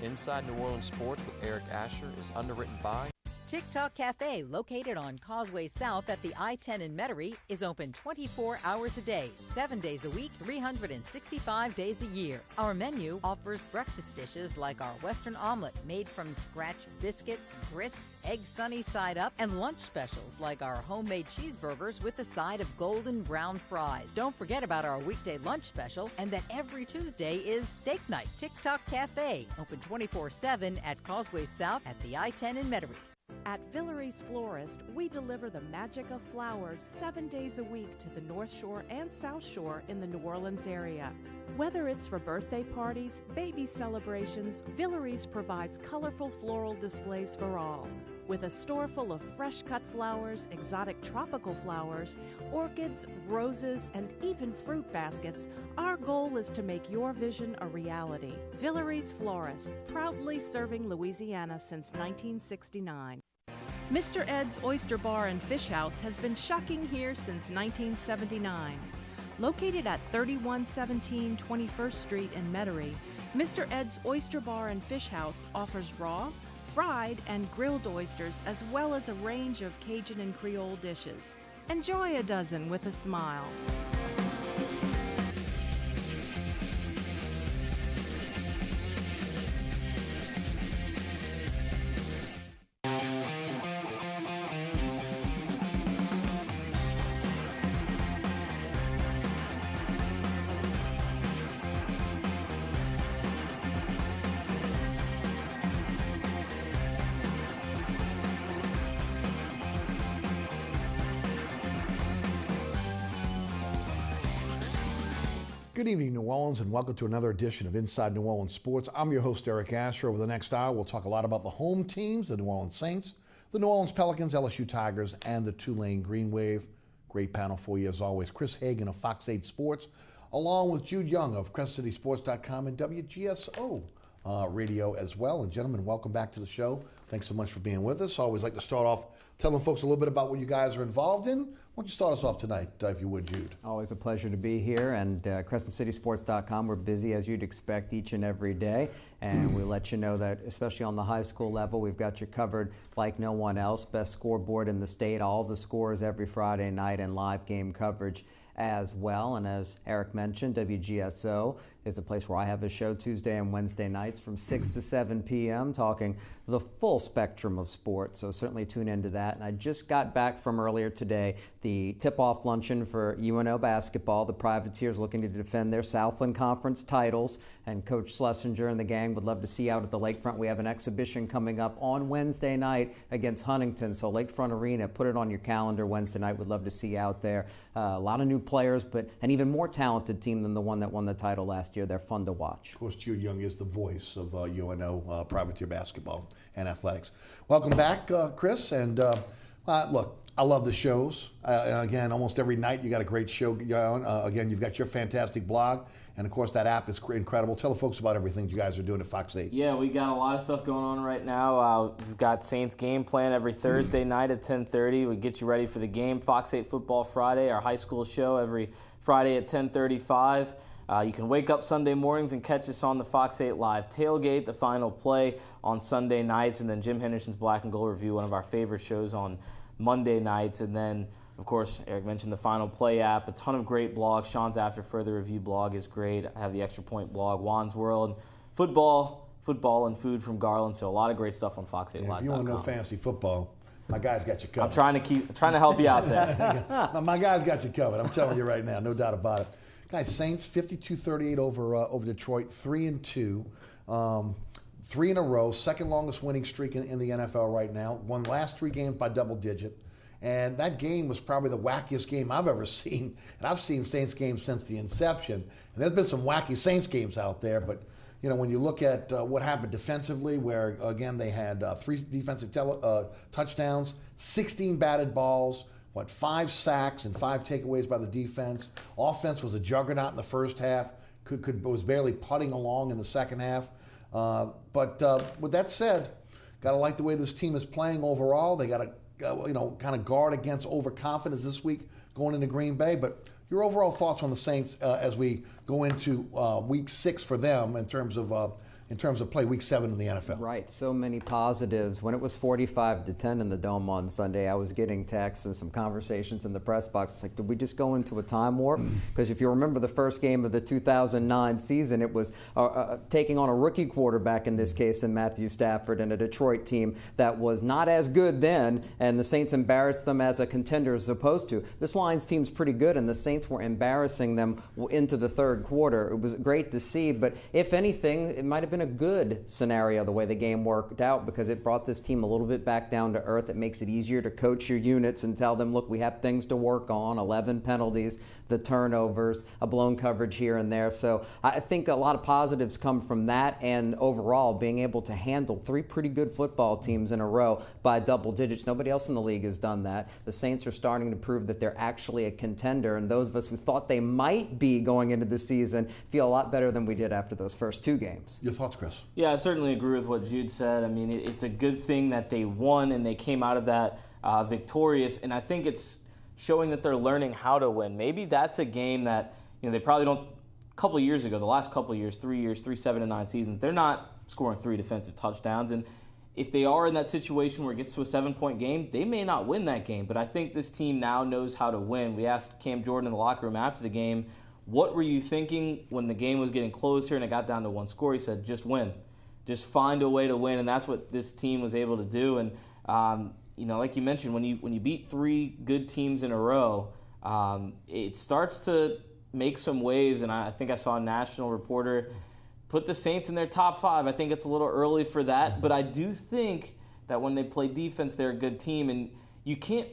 Inside New Orleans Sports with Eric Asher is underwritten by TikTok Cafe, located on Causeway South at the I-10 in Metairie, is open 24 hours a day, 7 days a week, 365 days a year. Our menu offers breakfast dishes like our Western omelet made from scratch biscuits, grits, egg sunny side up, and lunch specials like our homemade cheeseburgers with a side of golden brown fries. Don't forget about our weekday lunch special and that every Tuesday is steak night. TikTok Cafe, open 24/7 at Causeway South at the I-10 in Metairie. At Villeries Florist, we deliver the magic of flowers 7 days a week to the North Shore and South Shore in the New Orleans area. Whether it's for birthday parties, baby celebrations, Villeries provides colorful floral displays for all. With a store full of fresh-cut flowers, exotic tropical flowers, orchids, roses, and even fruit baskets, our goal is to make your vision a reality. Villeries Florist, proudly serving Louisiana since 1969. Mr. Ed's Oyster Bar and Fish House has been shucking here since 1979. Located at 3117 21st Street in Metairie, Mr. Ed's Oyster Bar and Fish House offers raw, fried, and grilled oysters, as well as a range of Cajun and Creole dishes. Enjoy a dozen with a smile. Good evening, New Orleans, and welcome to another edition of Inside New Orleans Sports. I'm your host, Eric Asher. Over the next hour, we'll talk a lot about the home teams, the New Orleans Saints, the New Orleans Pelicans, LSU Tigers, and the Tulane Green Wave. Great panel for you, as always. Chris Hagan of Fox 8 Sports, along with Jude Young of CrestCitySports.com and WGSO radio as well. And gentlemen, welcome back to the show. Thanks so much for being with us. Always like to start off telling folks a little bit about what you guys are involved in. Why don't you start us off tonight, if you would, Jude? Always a pleasure to be here. And CrescentCitySports.com, we're busy as you'd expect each and every day. And we let you know that, especially on the high school level, we've got you covered like no one else. Best scoreboard in the state, all the scores every Friday night, and live game coverage as well. And as Eric mentioned, WGSO is a place where I have a show Tuesday and Wednesday nights from 6 to 7 p.m. talking the full spectrum of sports. So certainly tune into that. And I just got back from earlier today, the tip-off luncheon for UNO basketball. The Privateers looking to defend their Southland Conference titles. And Coach Schlesinger and the gang would love to see out at the Lakefront. We have an exhibition coming up on Wednesday night against Huntington. So Lakefront Arena, put it on your calendar Wednesday night. We'd love to see you out there. A lot of new players, but an even more talented team than the one that won the title last year. They're fun to watch. Of course, Jude Young is the voice of UNO Privateer basketball and athletics. Welcome back, Chris. And look, I love the shows. Again, almost every night you got a great show on. Again, you've got your fantastic blog. And, of course, that app is incredible. Tell the folks about everything you guys are doing at Fox 8. Yeah, we got a lot of stuff going on right now. We've got Saints game plan every Thursday night at 10:30. We get you ready for the game. Fox 8 Football Friday, our high school show every Friday at 10:35. You can wake up Sunday mornings and catch us on the Fox 8 Live Tailgate, the final play on Sunday nights, and then Jim Henderson's Black and Gold Review, one of our favorite shows on Monday nights. And then, of course, Eric mentioned the Final Play app, a ton of great blogs. Sean's After Further Review blog is great. I have the Extra Point blog, Juan's World, football, and food from Garland. So a lot of great stuff on Fox8Live.com. If you want to know fantasy football, my guys got you covered. I'm trying to help you out there. My guys got you covered. I'm telling you right now, no doubt about it. Guys, Saints 52-38 over Detroit, 3-2. 3 in a row, second longest winning streak in the NFL right now. Won the last 3 games by double digit. And that game was probably the wackiest game I've ever seen. And I've seen Saints games since the inception. And there's been some wacky Saints games out there. But, you know, when you look at what happened defensively, where, again, they had 3 defensive touchdowns, 16 batted balls, 5 sacks and 5 takeaways by the defense. Offense was a juggernaut in the first half. Was barely putting along in the second half. But with that said, got to like the way this team is playing overall. They got to kind of guard against overconfidence this week going into Green Bay. But your overall thoughts on the Saints as we go into week 6 for them in terms of in terms of play Week 7 in the NFL. Right, so many positives. When it was 45-10 in the Dome on Sunday, I was getting texts and some conversations in the press box. It's like, did we just go into a time warp? Because if you remember the first game of the 2009 season, it was taking on a rookie quarterback, in this case, in Matthew Stafford, and a Detroit team that was not as good then, and the Saints embarrassed them as a contender as opposed to. This Lions team's pretty good, and the Saints were embarrassing them into the third quarter. It was great to see, but if anything, it might have been a good scenario the way the game worked out, because it brought this team a little bit back down to earth. It makes it easier to coach your units and tell them, look, we have things to work on, 11 penalties, the turnovers, a blown coverage here and there. So I think a lot of positives come from that, and overall being able to handle 3 pretty good football teams in a row by double digits. Nobody else in the league has done that. The Saints are starting to prove that they're actually a contender, and those of us who thought they might be going into the season feel a lot better than we did after those first 2 games. Your thoughts, Chris? Yeah, I certainly agree with what Jude said. I mean, it's a good thing that they won and they came out of that victorious, and I think it's showing that they're learning how to win. Maybe that's a game that, they probably don't. A couple of years ago, the last couple of years, 3 years, 3 7-9 seasons, they're not scoring 3 defensive touchdowns, and if they are in that situation where it gets to a 7-point game, they may not win that game. But I think this team now knows how to win. We asked Cam Jordan in the locker room after the game, what were you thinking when the game was getting closer and it got down to 1 score? He said, just win. Just find a way to win, and that's what this team was able to do. And like you mentioned, when you beat 3 good teams in a row, it starts to make some waves. And I think I saw a national reporter put the Saints in their top 5. I think it's a little early for that, but I do think that when they play defense, they're a good team, and you can't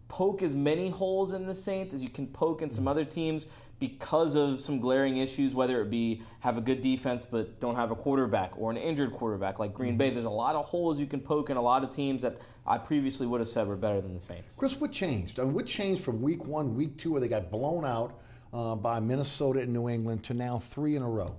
poke as many holes in the Saints as you can poke in some other teams because of some glaring issues, whether it be have a good defense but don't have a quarterback or an injured quarterback like Green Bay. There's a lot of holes you can poke in a lot of teams that I previously would have said were better than the Saints. Chris, what changed? I mean, what changed from Week 1, Week 2, where they got blown out by Minnesota and New England, to now 3 in a row?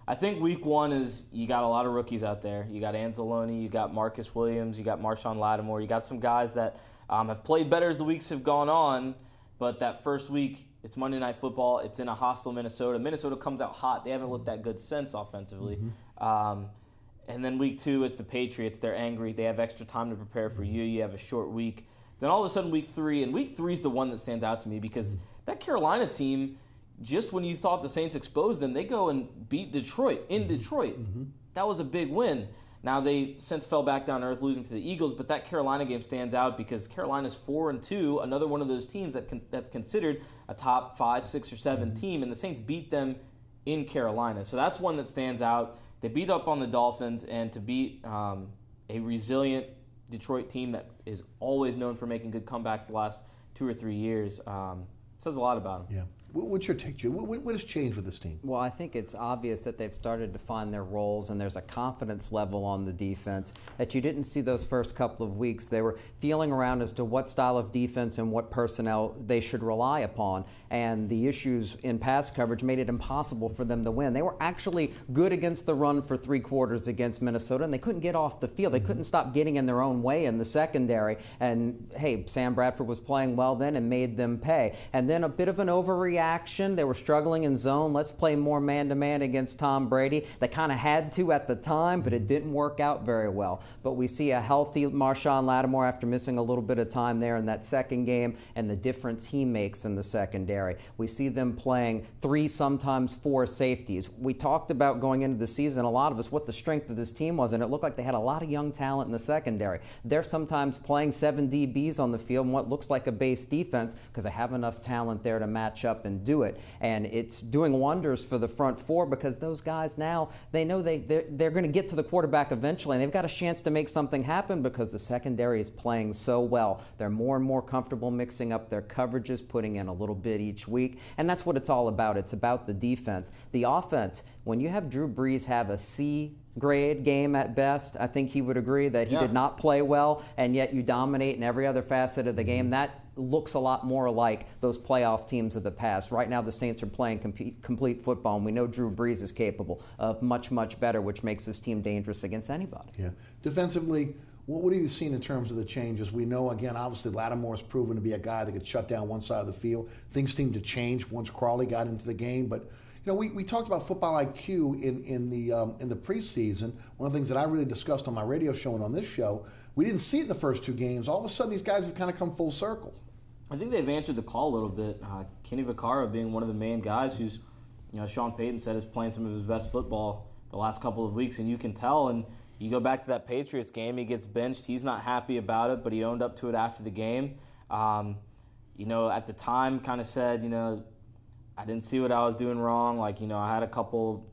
I think Week 1 is you got a lot of rookies out there. You got Anzalone, you got Marcus Williams, you got Marshawn Lattimore. You got some guys that have played better as the weeks have gone on, but that first week, it's Monday Night Football. It's in a hostile Minnesota. Minnesota comes out hot. They haven't looked that good since offensively. And then Week 2, it's the Patriots. They're angry. They have extra time to prepare for you. You have a short week. Then all of a sudden Week 3, and Week 3 is the one that stands out to me because that Carolina team, just when you thought the Saints exposed them, they go and beat Detroit in Detroit. That was a big win. Now they since fell back down to earth, losing to the Eagles, but that Carolina game stands out because Carolina's 4-2, another one of those teams that's considered a top 5, 6, or 7 team, and the Saints beat them in Carolina. So that's one that stands out. They beat up on the Dolphins, and to beat a resilient Detroit team that is always known for making good comebacks the last 2 or 3 years, says a lot about them. Yeah. What's your take, Jude? What has changed with this team? Well, I think it's obvious that they've started to find their roles, and there's a confidence level on the defense that you didn't see those first couple of weeks. They were feeling around as to what style of defense and what personnel they should rely upon, and the issues in pass coverage made it impossible for them to win. They were actually good against the run for 3 quarters against Minnesota, and they couldn't get off the field. They couldn't stop getting in their own way in the secondary, and hey, Sam Bradford was playing well then and made them pay. And then a bit of an overreaction. They were struggling in zone. Let's play more man-to-man against Tom Brady. They kind of had to at the time, but it didn't work out very well. But we see a healthy Marshawn Lattimore after missing a little bit of time there in that second game, and the difference he makes in the secondary. We see them playing 3, sometimes 4 safeties. We talked about going into the season, a lot of us, what the strength of this team was, and it looked like they had a lot of young talent in the secondary. They're sometimes playing 7 DBs on the field in what looks like a base defense because they have enough talent there to match up and do it. And it's doing wonders for the front 4 because those guys now, they know they're going to get to the quarterback eventually, and they've got a chance to make something happen because the secondary is playing so well. They're more and more comfortable mixing up their coverages, putting in a little bit each week, and that's what it's all about. It's about the defense. The offense, when you have Drew Brees have a C grade game at best, I think he would agree that he did not play well, and yet you dominate in every other facet of the game. That looks a lot more like those playoff teams of the past. Right now the Saints are playing complete football, and we know Drew Brees is capable of much, much better, which makes this team dangerous against anybody. Yeah. Defensively, What have you seen in terms of the changes? We know, again, obviously Lattimore's proven to be a guy that could shut down one side of the field. Things seemed to change once Crawley got into the game. But, you know, we talked about football IQ in the preseason. One of the things that I really discussed on my radio show and on this show, we didn't see it in the first 2 games. All of a sudden, these guys have kind of come full circle. I think they've answered the call a little bit. Kenny Vaccaro being one of the main guys who's, you know, Sean Payton said is playing some of his best football the last couple of weeks, and you can tell. And you go back to that Patriots game, he gets benched. He's not happy about it, but he owned up to it after the game. You know, at the time, kind of said, you know, I didn't see what I was doing wrong. Like, you know, I had a couple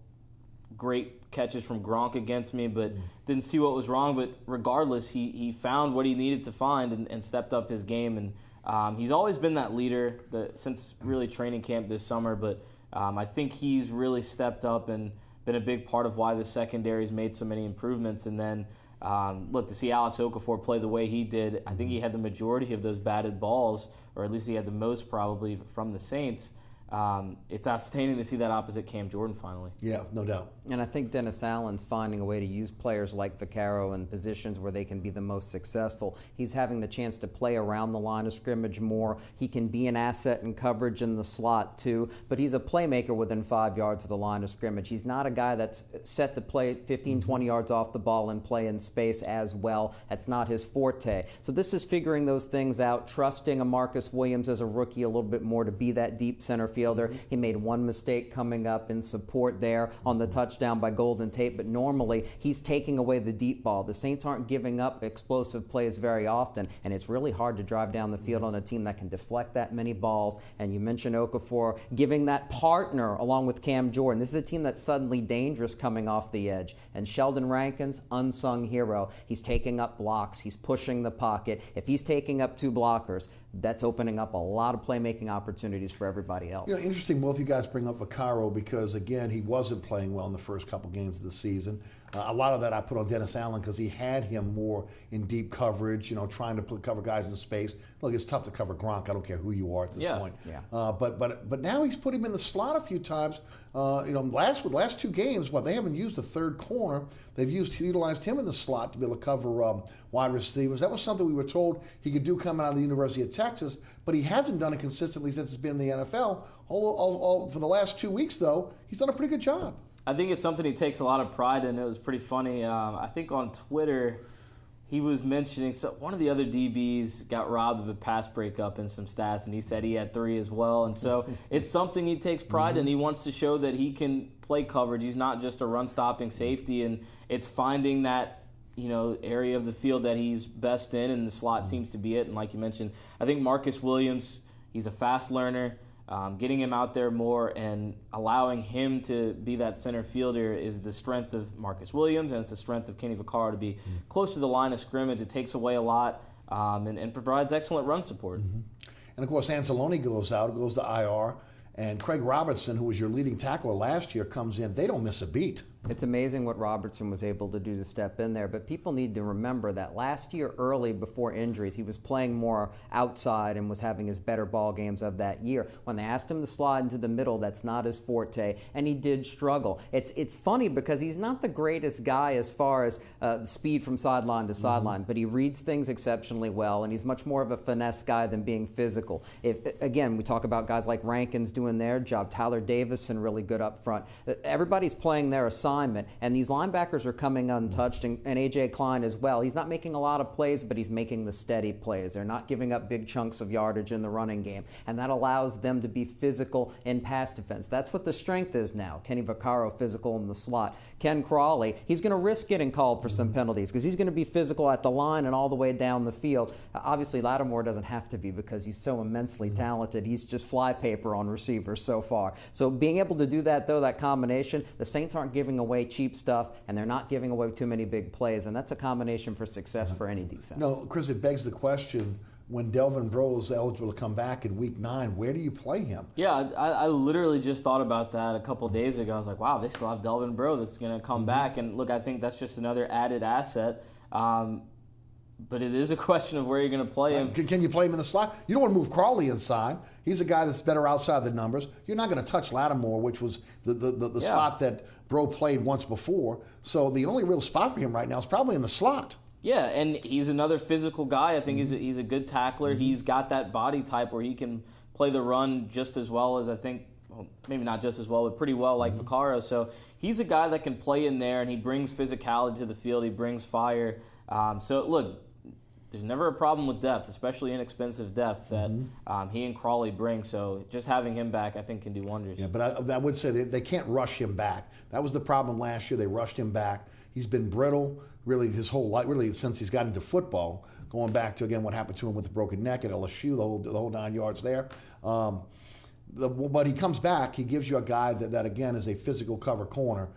great catches from Gronk against me, but didn't see what was wrong. But regardless, he found what he needed to find and stepped up his game. And he's always been that leader since really training camp this summer. But I think he's really stepped up and been a big part of why the secondary's made so many improvements. And then, look, to see Alex Okafor play the way he did, I think he had the majority of those batted balls, or at least he had the most probably from the Saints. It's outstanding to see that opposite Cam Jordan finally. Yeah, no doubt. And I think Dennis Allen's finding a way to use players like Vaccaro in positions where they can be the most successful. He's having the chance to play around the line of scrimmage more. He can be an asset in coverage in the slot too, but he's a playmaker within 5 yards of the line of scrimmage. He's not a guy that's set to play 15, 20 yards off the ball and play in space as well. That's not his forte. So this is figuring those things out, trusting a Marcus Williams as a rookie a little bit more to be that deep center fielder. He made one mistake coming up in support there on the touchdown by Golden Tate, but normally he's taking away the deep ball. The Saints aren't giving up explosive plays very often, and it's really hard to drive down the field on a team that can deflect that many balls. And you mentioned Okafor giving that partner along with Cam Jordan. This is a team that's suddenly dangerous coming off the edge. And Sheldon Rankins, unsung hero. He's taking up blocks. He's pushing the pocket. If he's taking up 2 blockers, that's opening up a lot of playmaking opportunities for everybody else. You know, interesting, both you guys bring up Vaccaro because, again, he wasn't playing well in the first couple games of the season. A lot of that I put on Dennis Allen because he had him more in deep coverage, you know, trying to cover guys in space. Look, it's tough to cover Gronk. I don't care who you are at this point. Yeah. But now he's put him in the slot a few times. You know, last 2 games, they haven't used the third corner. They've utilized him in the slot to be able to cover wide receivers. That was something we were told he could do coming out of the University of Texas, but he hasn't done it consistently since he's been in the NFL. For the last 2 weeks, though, he's done a pretty good job. I think it's something he takes a lot of pride in. It was pretty funny. I think on Twitter he was mentioning one of the other DBs got robbed of a pass breakup in some stats, and he said he had 3 as well. And so it's something he takes pride in. He wants to show that he can play coverage. He's not just a run-stopping safety, and it's finding that, you know, area of the field that he's best in, and the slot seems to be it. And like you mentioned, I think Marcus Williams, he's a fast learner. Getting him out there more and allowing him to be that center fielder is the strength of Marcus Williams, and it's the strength of Kenny Vaccaro to be close to the line of scrimmage. It takes away a lot and provides excellent run support. And, of course, Anzalone goes to IR, and Craig Robertson, who was your leading tackler last year, comes in. They don't miss a beat. It's amazing what Robertson was able to do to step in there, but people need to remember that last year early before injuries, he was playing more outside and was having his better ball games of that year. When they asked him to slide into the middle, that's not his forte, and he did struggle. It's funny because he's not the greatest guy as far as speed from sideline to sideline, but he reads things exceptionally well, and he's much more of a finesse guy than being physical. Again, we talk about guys like Rankins doing their job, Tyler Davison really good up front. Everybody's playing their assignment. And these linebackers are coming untouched, and A.J. Klein as well. He's not making a lot of plays, but he's making the steady plays. They're not giving up big chunks of yardage in the running game, and that allows them to be physical in pass defense. That's what the strength is now. Kenny Vaccaro physical in the slot. Ken Crawley, he's going to risk getting called for some penalties because he's going to be physical at the line and all the way down the field. Obviously, Lattimore doesn't have to be because he's so immensely talented. He's just flypaper on receivers so far. So being able to do that, though, that combination, the Saints aren't giving away cheap stuff, and they're not giving away too many big plays, and that's a combination for success for any defense. No, Chris, it begs the question, when Delvin Breaux is eligible to come back in Week 9, where do you play him? Yeah, I literally just thought about that a couple days ago. I was like, wow, they still have Delvin Breaux that's going to come back. And look, I think that's just another added asset. But it is a question of where you're going to play him. Can you play him in the slot? You don't want to move Crawley inside. He's a guy that's better outside the numbers. You're not going to touch Lattimore, which was the spot that Breaux played once before. So the only real spot for him right now is probably in the slot. Yeah, and he's another physical guy. I think he's a good tackler. He's got that body type where he can play the run just as well as maybe not just as well, but pretty well like Vaccaro. So he's a guy that can play in there, and he brings physicality to the field. He brings fire. So, look, there's never a problem with depth, especially inexpensive depth that he and Crawley bring. So just having him back, I think, can do wonders. Yeah, but I would say they can't rush him back. That was the problem last year. They rushed him back. He's been brittle really his whole life, really since he's got into football, going back to, again, what happened to him with the broken neck at LSU, the whole 9 yards there. But he comes back, he gives you a guy that again, is a physical cover corner.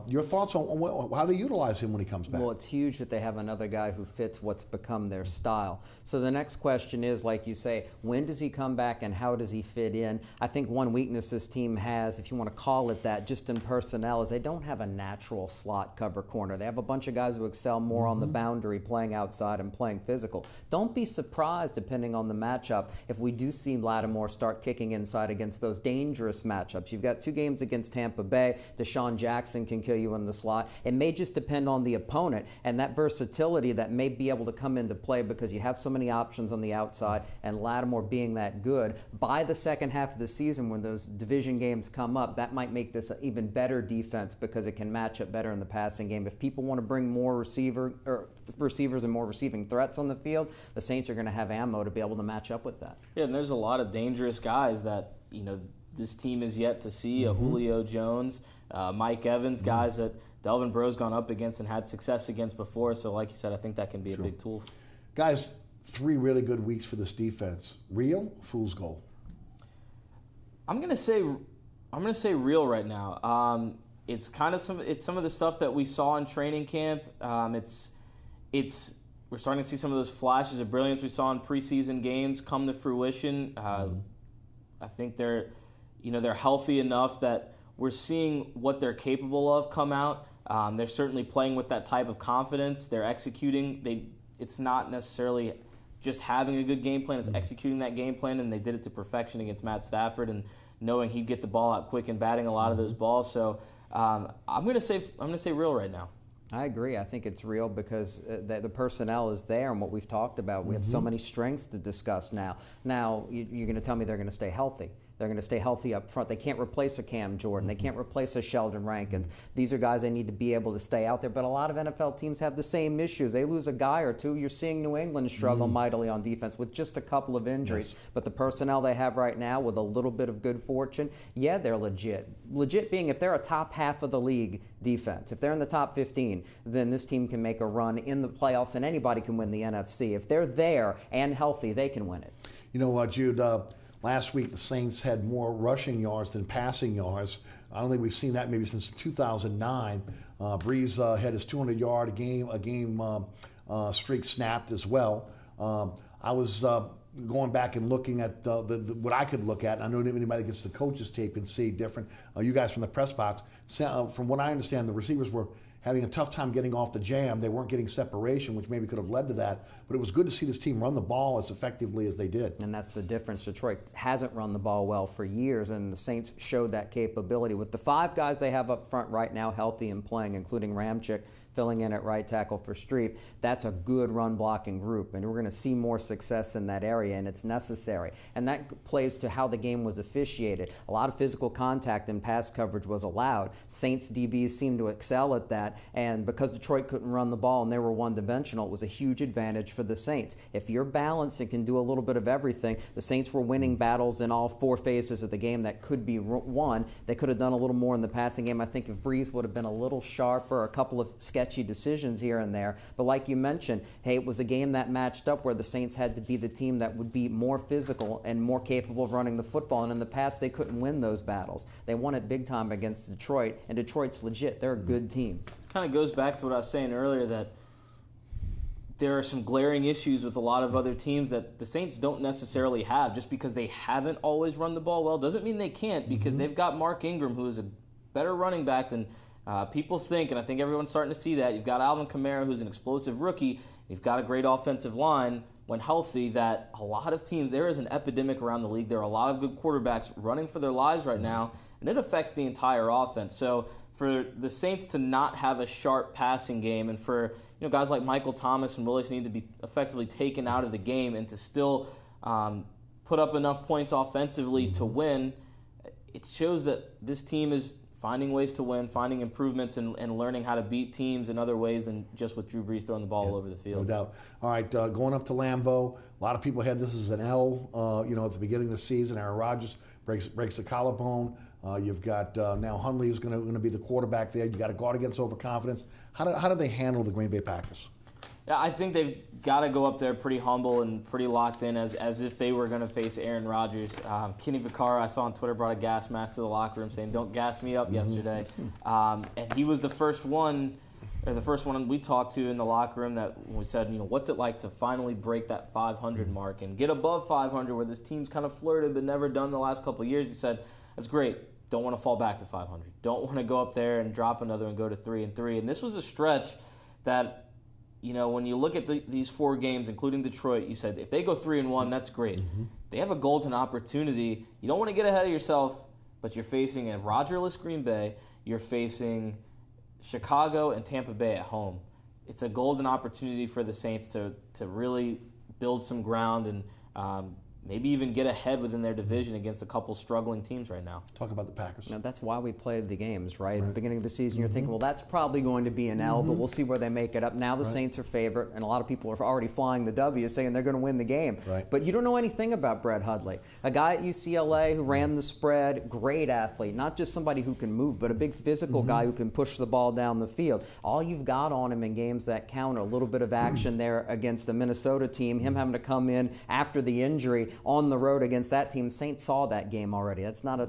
Your thoughts on how they utilize him when he comes back? Well, it's huge that they have another guy who fits what's become their style. So the next question is, like you say, when does he come back and how does he fit in? I think one weakness this team has, if you want to call it that, just in personnel, is they don't have a natural slot cover corner. They have a bunch of guys who excel more on the boundary, playing outside and playing physical. Don't be surprised, depending on the matchup, if we do see Lattimore start kicking inside against those dangerous matchups. You've got 2 games against Tampa Bay. Deshaun Jackson can kill you in the slot. It may just depend on the opponent and that versatility that may be able to come into play because you have so many options on the outside, and Lattimore being that good. By the second half of the season, when those division games come up, that might make this an even better defense because it can match up better in the passing game. If people want to bring more receivers and more receiving threats on the field, the Saints are going to have ammo to be able to match up with that. Yeah, and there's a lot of dangerous guys that, this team is yet to see. Julio Jones, Mike Evans, guys that Delvin Breaux's gone up against and had success against before. So like you said, I think that can be a big tool. Guys, 3 really good weeks for this defense. Real, fool's gold? I'm gonna say real right now. It's kind of some of the stuff that we saw in training camp. We're starting to see some of those flashes of brilliance we saw in preseason games come to fruition. I think they're healthy enough that we're seeing what they're capable of come out. They're certainly playing with that type of confidence. They're executing. It's not necessarily just having a good game plan. It's executing that game plan, and they did it to perfection against Matt Stafford and knowing he'd get the ball out quick and batting a lot of those balls. So I'm going to say real right now. I agree. I think it's real because the personnel is there, and what we've talked about. We have so many strengths to discuss now. Now, you're going to tell me they're going to stay healthy. They're going to stay healthy up front. They can't replace a Cam Jordan. They can't replace a Sheldon Rankins. These are guys they need to be able to stay out there. But a lot of NFL teams have the same issues. They lose a guy or two. You're seeing New England struggle mightily on defense with just a couple of injuries. Yes. But the personnel they have right now with a little bit of good fortune, yeah, they're legit. Legit being if they're a top half of the league defense. If they're in the top 15, then this team can make a run in the playoffs, and anybody can win the NFC. If they're there and healthy, they can win it. You know what, Jude? Last week, the Saints had more rushing yards than passing yards. I don't think we've seen that maybe since 2009. Brees had his 200-yard a game streak snapped as well. I was going back and looking at what I could look at. And I know anybody that gets the coaches tape can see different. You guys from the press box, from what I understand, the receivers were having a tough time getting off the jam. They weren't getting separation, which maybe could have led to that. But it was good to see this team run the ball as effectively as they did. And that's the difference. Detroit hasn't run the ball well for years, and the Saints showed that capability. With the 5 guys they have up front right now healthy and playing, including Ramczyk, filling in at right tackle for Streep, that's a good run-blocking group, and we're going to see more success in that area, and it's necessary. And that plays to how the game was officiated. A lot of physical contact and pass coverage was allowed. Saints DBs seemed to excel at that, and because Detroit couldn't run the ball and they were one-dimensional, it was a huge advantage for the Saints. If you're balanced and can do a little bit of everything, the Saints were winning battles in all 4 phases of the game that could be won. They could have done a little more in the passing game. I think if Brees would have been a little sharper, a couple of sketchy decisions here and there. But like you mentioned, hey, it was a game that matched up where the Saints had to be the team that would be more physical and more capable of running the football. And in the past, they couldn't win those battles. They won it big time against Detroit, and Detroit's legit. They're a good team. Kind of goes back to what I was saying earlier, that there are some glaring issues with a lot of other teams that the Saints don't necessarily have. Just because they haven't always run the ball well doesn't mean they can't, because they've got Mark Ingram, who is a better running back than people think, and I think everyone's starting to see that. You've got Alvin Kamara, who's an explosive rookie. You've got a great offensive line when healthy, that a lot of teams, there is an epidemic around the league. There are a lot of good quarterbacks running for their lives right now, and it affects the entire offense. So for the Saints to not have a sharp passing game, and for guys like Michael Thomas and Willis need to be effectively taken out of the game, and to still put up enough points offensively to win, it shows that this team is finding ways to win, finding improvements, and learning how to beat teams in other ways than just with Drew Brees throwing the ball all over the field. No doubt. All right, going up to Lambeau, a lot of people had this as an L, at the beginning of the season. Aaron Rodgers breaks the collarbone. You've got now Hundley is going to be the quarterback there. You got to guard against overconfidence. How do they handle the Green Bay Packers? Yeah, I think they've got to go up there pretty humble and pretty locked in as if they were going to face Aaron Rodgers. Kenny Vaccaro, I saw on Twitter, brought a gas mask to the locker room saying, "Don't gas me up," yesterday. And he was the first one we talked to in the locker room that we said, what's it like to finally break that 500 mark and get above 500 where this team's kind of flirted but never done the last couple of years. He said, "That's great. Don't want to fall back to 500. Don't want to go up there and drop another and go to 3-3." And this was a stretch that, when you look at these 4 games, including Detroit, you said if they go 3-1, that's great. They have a golden opportunity. You don't want to get ahead of yourself, but you're facing a Rodgerless Green Bay. You're facing Chicago and Tampa Bay at home. It's a golden opportunity for the Saints to really build some ground and maybe even get ahead within their division against a couple struggling teams right now. Talk about the Packers. Now, that's why we played the games, right? At the beginning of the season, you're thinking, well, that's probably going to be an L, but we'll see where they make it up. Now the Saints are favorite, and a lot of people are already flying the W, saying they're going to win the game. Right. But you don't know anything about Brett Hundley, a guy at UCLA who ran the spread, great athlete, not just somebody who can move, but a big physical guy who can push the ball down the field. All you've got on him in games that count, a little bit of action there against the Minnesota team, him having to come in after the injury on the road against that team. Saints saw that game already. That's not a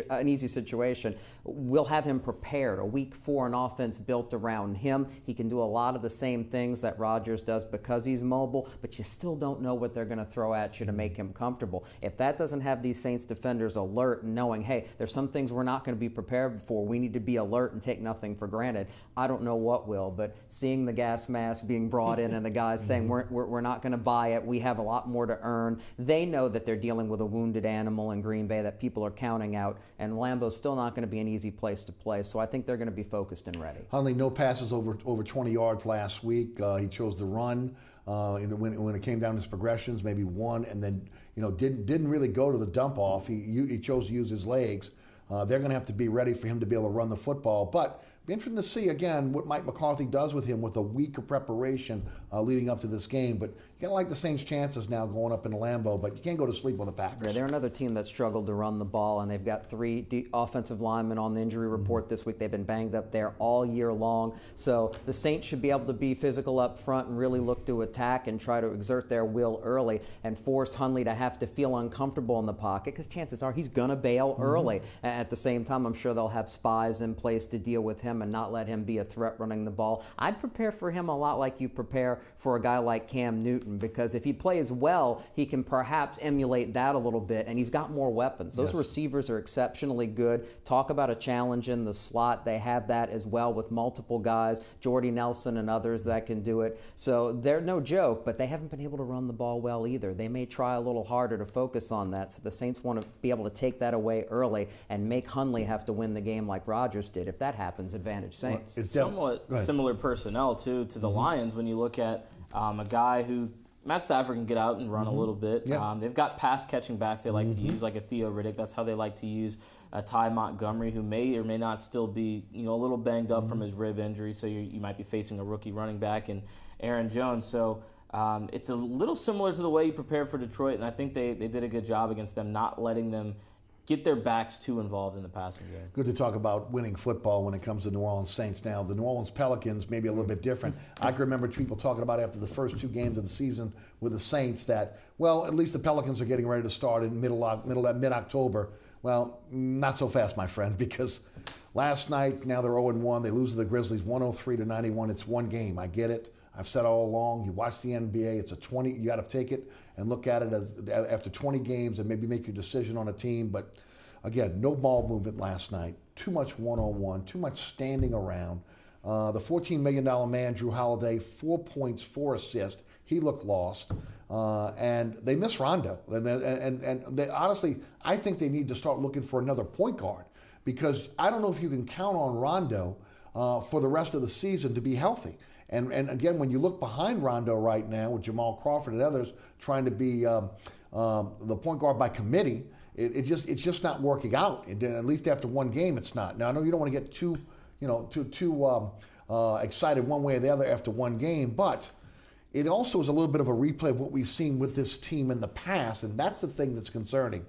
an easy situation. We'll have him prepared. A week 4, an offense built around him. He can do a lot of the same things that Rodgers does because he's mobile, but you still don't know what they're going to throw at you to make him comfortable. If that doesn't have these Saints defenders alert and knowing, hey, there's some things we're not going to be prepared for, we need to be alert and take nothing for granted, I don't know what will. But seeing the gas mask being brought in and the guys saying we're not going to buy it, we have a lot more to earn, they know that they're dealing with a wounded animal in Green Bay that people are counting out, and Lambeau's still not going to be an easy place to play, so I think they're going to be focused and ready. Hundley, no passes over 20 yards last week. He chose the run. When it came down to his progressions, maybe one, and then didn't really go to the dump off. He chose to use his legs. They're going to have to be ready for him to be able to run the football, but be interesting to see, again, what Mike McCarthy does with him with a week of preparation leading up to this game. But you got to like the Saints' chances now going up in Lambeau, but you can't go to sleep on the Packers. Yeah, they're another team that struggled to run the ball, and they've got 3 offensive linemen on the injury report this week. They've been banged up there all year long. So the Saints should be able to be physical up front and really look to attack and try to exert their will early and force Hundley to have to feel uncomfortable in the pocket, because chances are he's going to bail early. At the same time, I'm sure they'll have spies in place to deal with him and not let him be a threat running the ball. I'd prepare for him a lot like you prepare for a guy like Cam Newton, because if he plays well, he can perhaps emulate that a little bit, and he's got more weapons. Those receivers are exceptionally good. Talk about a challenge in the slot. They have that as well with multiple guys, Jordy Nelson and others that can do it. So they're no joke, but they haven't been able to run the ball well either. They may try a little harder to focus on that, so the Saints want to be able to take that away early and make Hundley have to win the game like Rodgers did. If that happens, advantage Saints. It's somewhat similar personnel, too, to the Lions when you look at a guy who Matt Stafford can get out and run a little bit. They've got pass-catching backs they like to use, like a Theo Riddick. That's how they like to use Ty Montgomery, who may or may not still be a little banged up from his rib injury, so you might be facing a rookie running back in Aaron Jones. So it's a little similar to the way you prepare for Detroit, and I think they did a good job against them, not letting them get their backs too involved in the passing game. Good to talk about winning football when it comes to New Orleans Saints now. The New Orleans Pelicans may be a little bit different. I can remember people talking about after the first 2 games of the season with the Saints that, well, at least the Pelicans are getting ready to start in mid-October. Well, not so fast, my friend, because last night, now they're 0-1. They lose to the Grizzlies 103-91. It's one game. I get it. I've said all along, you watch the NBA, it's a 20, you got to take it and look at it as after 20 games and maybe make your decision on a team. But again, no ball movement last night, too much one-on-one, too much standing around. The $14 million man, Drew Holiday, 4 points, 4 assists. He looked lost. And they miss Rondo. And they, honestly, I think they need to start looking for another point guard, because I don't know if you can count on Rondo for the rest of the season to be healthy. And again, when you look behind Rondo right now with Jamal Crawford and others trying to be the point guard by committee, it's just not working out. And at least after one game, it's not. Now I know you don't want to get too excited one way or the other after one game, but it also is a little bit of a replay of what we've seen with this team in the past, and that's the thing that's concerning.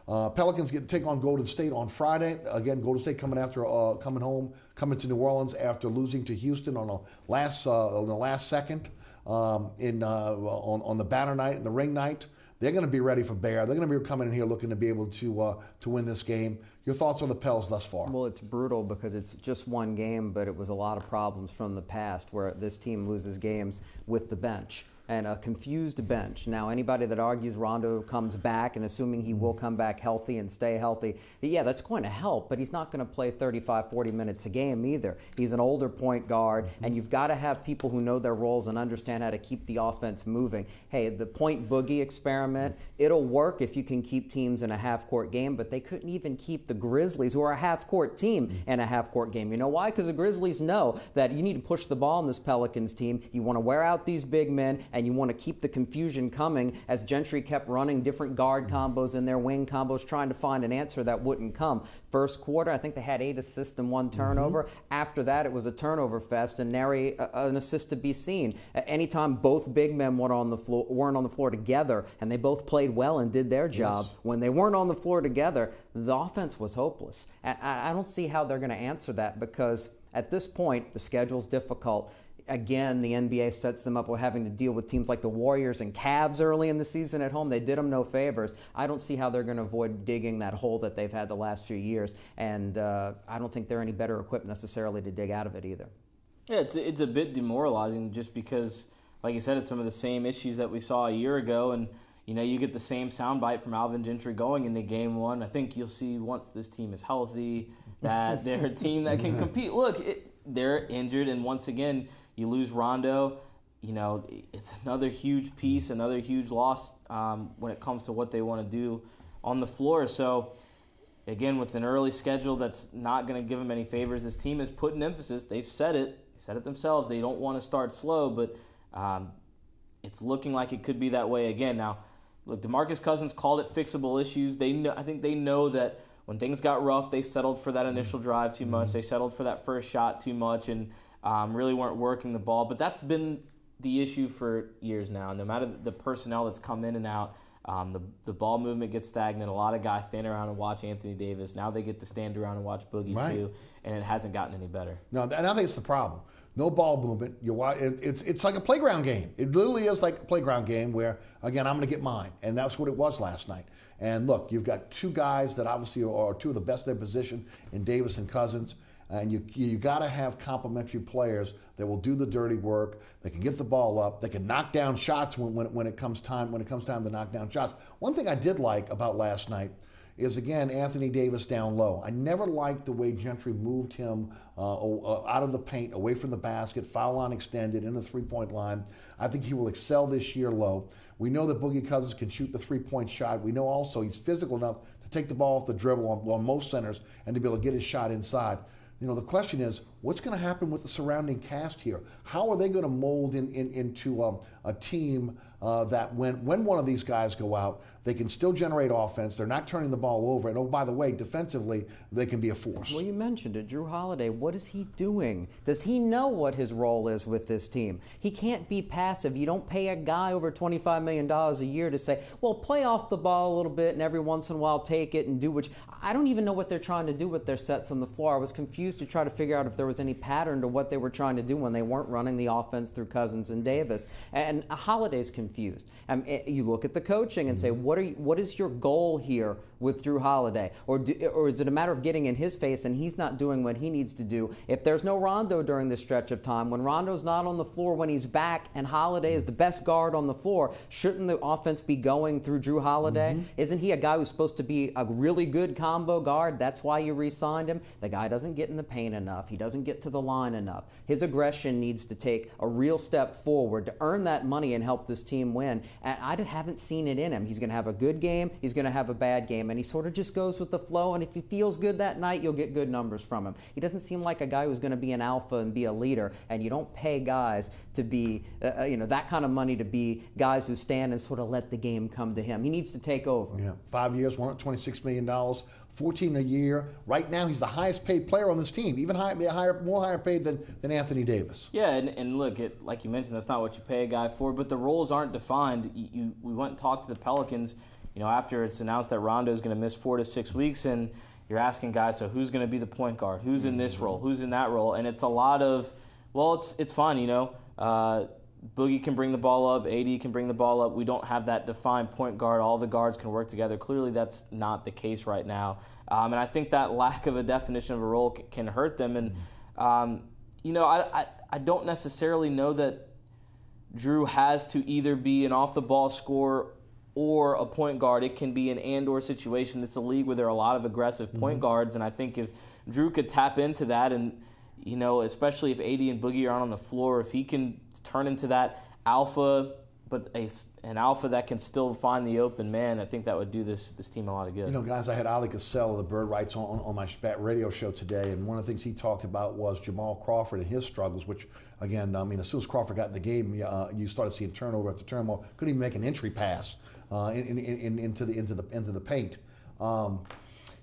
Pelicans take on Golden State on Friday. Again, Golden State coming to New Orleans after losing to Houston on the last second on the banner night and the ring night. They're going to be ready for bear. They're going to be coming in here looking to be able to win this game. Your thoughts on the Pels thus far? Well, it's brutal because it's just one game, but it was a lot of problems from the past where this team loses games with the bench and a confused bench. Now, anybody that argues Rondo comes back, and assuming he will come back healthy and stay healthy, yeah, that's going to help, but he's not going to play 35, 40 minutes a game either. He's an older point guard, and you've got to have people who know their roles and understand how to keep the offense moving. Hey, the point boogie experiment, it'll work if you can keep teams in a half-court game, but they couldn't even keep the Grizzlies, who are a half-court team, in a half-court game. You know why? Because the Grizzlies know that you need to push the ball on this Pelicans team. You want to wear out these big men, and you want to keep the confusion coming as Gentry kept running different guard combos and their wing combos, trying to find an answer that wouldn't come. First quarter, I think they had 8 assists and 1 turnover. After that, it was a turnover fest and nary an assist to be seen. Anytime both big men weren't on the floor together, and they both played well and did their jobs, when they weren't on the floor together, the offense was hopeless. I don't see how they're going to answer that, because at this point, the schedule's difficult. Again, the NBA sets them up with having to deal with teams like the Warriors and Cavs early in the season at home. They did them no favors. I don't see how they're going to avoid digging that hole that they've had the last few years, and I don't think they're any better equipped necessarily to dig out of it either. Yeah, it's a bit demoralizing just because, like you said, it's some of the same issues that we saw a year ago, and you get the same soundbite from Alvin Gentry going into Game 1. I think you'll see once this team is healthy that they're a team that can compete. Look, they're injured, and once again, you lose Rondo, it's another huge piece, another huge loss when it comes to what they want to do on the floor. So, again, with an early schedule that's not going to give them any favors, this team is putting emphasis. They've said it themselves. They don't want to start slow, but it's looking like it could be that way again. Now, look, DeMarcus Cousins called it fixable issues. I think they know that when things got rough, they settled for that initial drive too much. They settled for that first shot too much, and really weren't working the ball. But that's been the issue for years now. No matter the personnel that's come in and out, the ball movement gets stagnant. A lot of guys stand around and watch Anthony Davis. Now they get to stand around and watch Boogie too, and it hasn't gotten any better. No, and I think it's the problem. No ball movement. It's like a playground game. It literally is like a playground game where, again, I'm going to get mine. And that's what it was last night. And look, you've got two guys that obviously are two of the best in their position in Davis and Cousins. And you got to have complementary players that will do the dirty work. They can get the ball up. They can knock down shots when it comes time to knock down shots. One thing I did like about last night is, again, Anthony Davis down low. I never liked the way Gentry moved him out of the paint, away from the basket, foul line extended, in the three-point line. I think he will excel this year low. We know that Boogie Cousins can shoot the three-point shot. We know also he's physical enough to take the ball off the dribble on most centers and to be able to get his shot inside. The question is, what's going to happen with the surrounding cast here? How are they going to mold into a team that when one of these guys go out, they can still generate offense, they're not turning the ball over, and oh, by the way, defensively, they can be a force. Well, you mentioned it. Drew Holiday, what is he doing? Does he know what his role is with this team? He can't be passive. You don't pay a guy over $25 million a year to say, well, play off the ball a little bit and every once in a while take it and do what I don't even know what they're trying to do with their sets on the floor. I was confused to try to figure out if there was any pattern to what they were trying to do when they weren't running the offense through Cousins and Davis. And Holiday's confused. You look at the coaching and say, what is your goal here with Drew Holiday? Or is it a matter of getting in his face and he's not doing what he needs to do? If there's no Rondo during this stretch of time, when Rondo's not on the floor when he's back and Holiday is the best guard on the floor, shouldn't the offense be going through Drew Holiday? Isn't he a guy who's supposed to be a really good combo guard? That's why you re-signed him. The guy doesn't get in the paint enough. He doesn't get to the line enough. His aggression needs to take a real step forward to earn that money and help this team win. And I haven't seen it in him. He's going to have a good game. He's going to have a bad game. and he sort of just goes with the flow, and if he feels good that night, you'll get good numbers from him. He doesn't seem like a guy who's going to be an alpha and be a leader, and you don't pay guys to be, that kind of money to be guys who stand and sort of let the game come to him. He needs to take over. Yeah, 5 years, $126 million, 14 a year. Right now, he's the highest paid player on this team, even more higher paid than Anthony Davis. Yeah, and look, like you mentioned, that's not what you pay a guy for, but the roles aren't defined. We went and talked to the Pelicans, after it's announced that Rondo is going to miss 4 to 6 weeks, and you're asking guys, so who's going to be the point guard? Who's in this role? Who's in that role? And it's a lot of, it's fun, Boogie can bring the ball up, AD can bring the ball up. We don't have that defined point guard. All the guards can work together. Clearly, that's not the case right now. And I think that lack of a definition of a role can hurt them. And, I don't necessarily know that Drew has to either be an off-the-ball scorer or a point guard. It can be an and-or situation. It's a league where there are a lot of aggressive point guards, and I think if Drew could tap into that and, especially if AD and Boogie are on the floor, if he can turn into that alpha, but an alpha that can still find the open man, I think that would do this team a lot of good. Guys, I had Ali Cassell of the Bird Rights on my Spat radio show today, and one of the things he talked about was Jamal Crawford and his struggles, which, again, as soon as Crawford got in the game, you started seeing turnover after turnover. Couldn't even make an entry pass into the paint.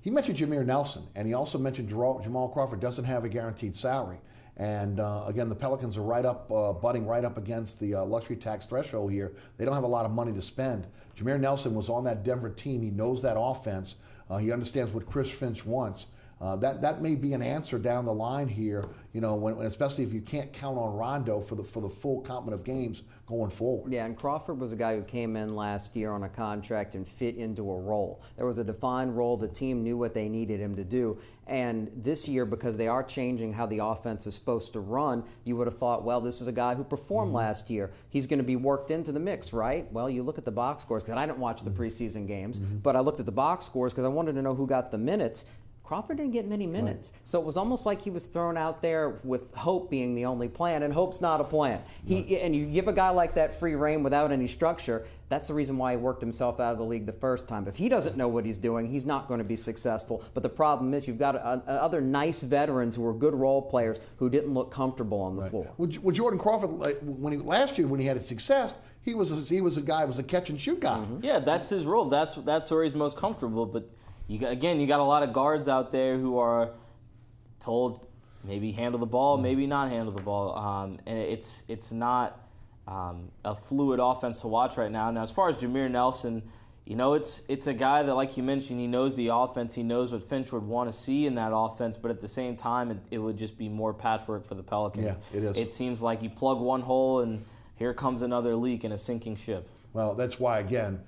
He mentioned Jameer Nelson, and he also mentioned Jamal Crawford doesn't have a guaranteed salary. And again, the Pelicans are butting right up against the luxury tax threshold here. They don't have a lot of money to spend. Jameer Nelson was on that Denver team. He knows that offense. He understands what Chris Finch wants. That may be an answer down the line here, especially if you can't count on Rondo for the full complement of games going forward. Yeah, and Crawford was a guy who came in last year on a contract and fit into a role. There was a defined role. The team knew what they needed him to do. And this year, because they are changing how the offense is supposed to run, you would have thought, well, this is a guy who performed last year. He's going to be worked into the mix, right? Well, you look at the box scores, because I didn't watch the preseason games, but I looked at the box scores because I wanted to know who got the minutes. Crawford didn't get many minutes. Right. So it was almost like he was thrown out there with hope being the only plan, and hope's not a plan. And you give a guy like that free reign without any structure, that's the reason why he worked himself out of the league the first time. If he doesn't know what he's doing, he's not going to be successful. But the problem is you've got other nice veterans who are good role players who didn't look comfortable on the floor. Well, Jordan Crawford, last year when he had success, he was a guy, was a catch and shoot guy. Yeah, that's his role. That's where he's most comfortable. But you got a lot of guards out there who are told maybe handle the ball, maybe not handle the ball, and it's not a fluid offense to watch right now. Now, as far as Jameer Nelson, it's a guy that, like you mentioned, he knows the offense, he knows what Finch would want to see in that offense, but at the same time, it would just be more patchwork for the Pelicans. Yeah, it is. It seems like you plug one hole and here comes another leak in a sinking ship. Well, that's why, again,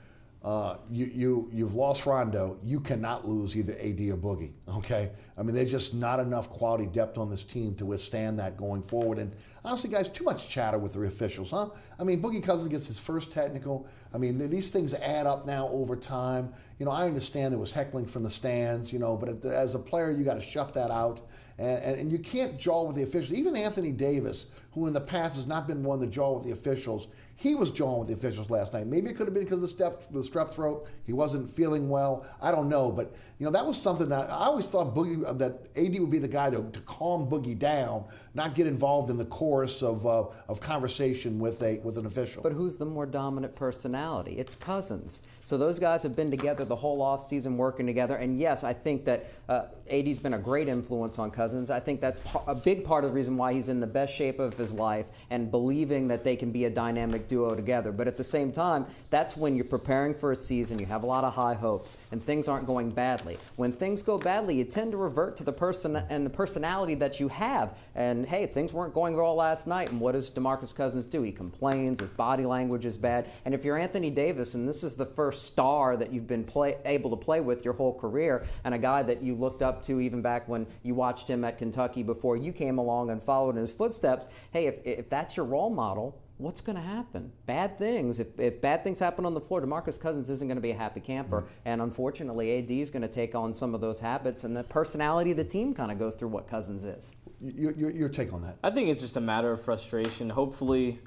you've lost Rondo. You cannot lose either AD or Boogie, okay? There's just not enough quality depth on this team to withstand that going forward. And honestly, guys, too much chatter with the officials, huh? Boogie Cousins gets his first technical. These things add up now over time. I understand there was heckling from the stands, but as a player, you got to shut that out. And you can't jaw with the officials. Even Anthony Davis, who in the past has not been one to jaw with the officials, he was jawing with the officials last night. Maybe it could have been because of the strep throat. He wasn't feeling well. I don't know. But, that was something that I always thought that AD would be the guy to calm Boogie down, not get involved in the chorus of conversation with an official. But who's the more dominant personality? It's Cousins. So those guys have been together the whole offseason working together. And yes, I think that AD's been a great influence on Cousins. I think that's a big part of the reason why he's in the best shape of his life and believing that they can be a dynamic duo together. But at the same time, that's when you're preparing for a season, you have a lot of high hopes, and things aren't going badly. When things go badly, you tend to revert to the person and the personality that you have. And hey, things weren't going well last night, and what does DeMarcus Cousins do? He complains, his body language is bad. And if you're Anthony Davis, and this is the first star that you've been able to play with your whole career, and a guy that you looked up to even back when you watched him at Kentucky before you came along and followed in his footsteps, hey, if that's your role model, what's going to happen? Bad things. If bad things happen on the floor, DeMarcus Cousins isn't going to be a happy camper. And unfortunately, AD is going to take on some of those habits, and the personality of the team kind of goes through what Cousins is. Your take on that? I think it's just a matter of frustration. Hopefully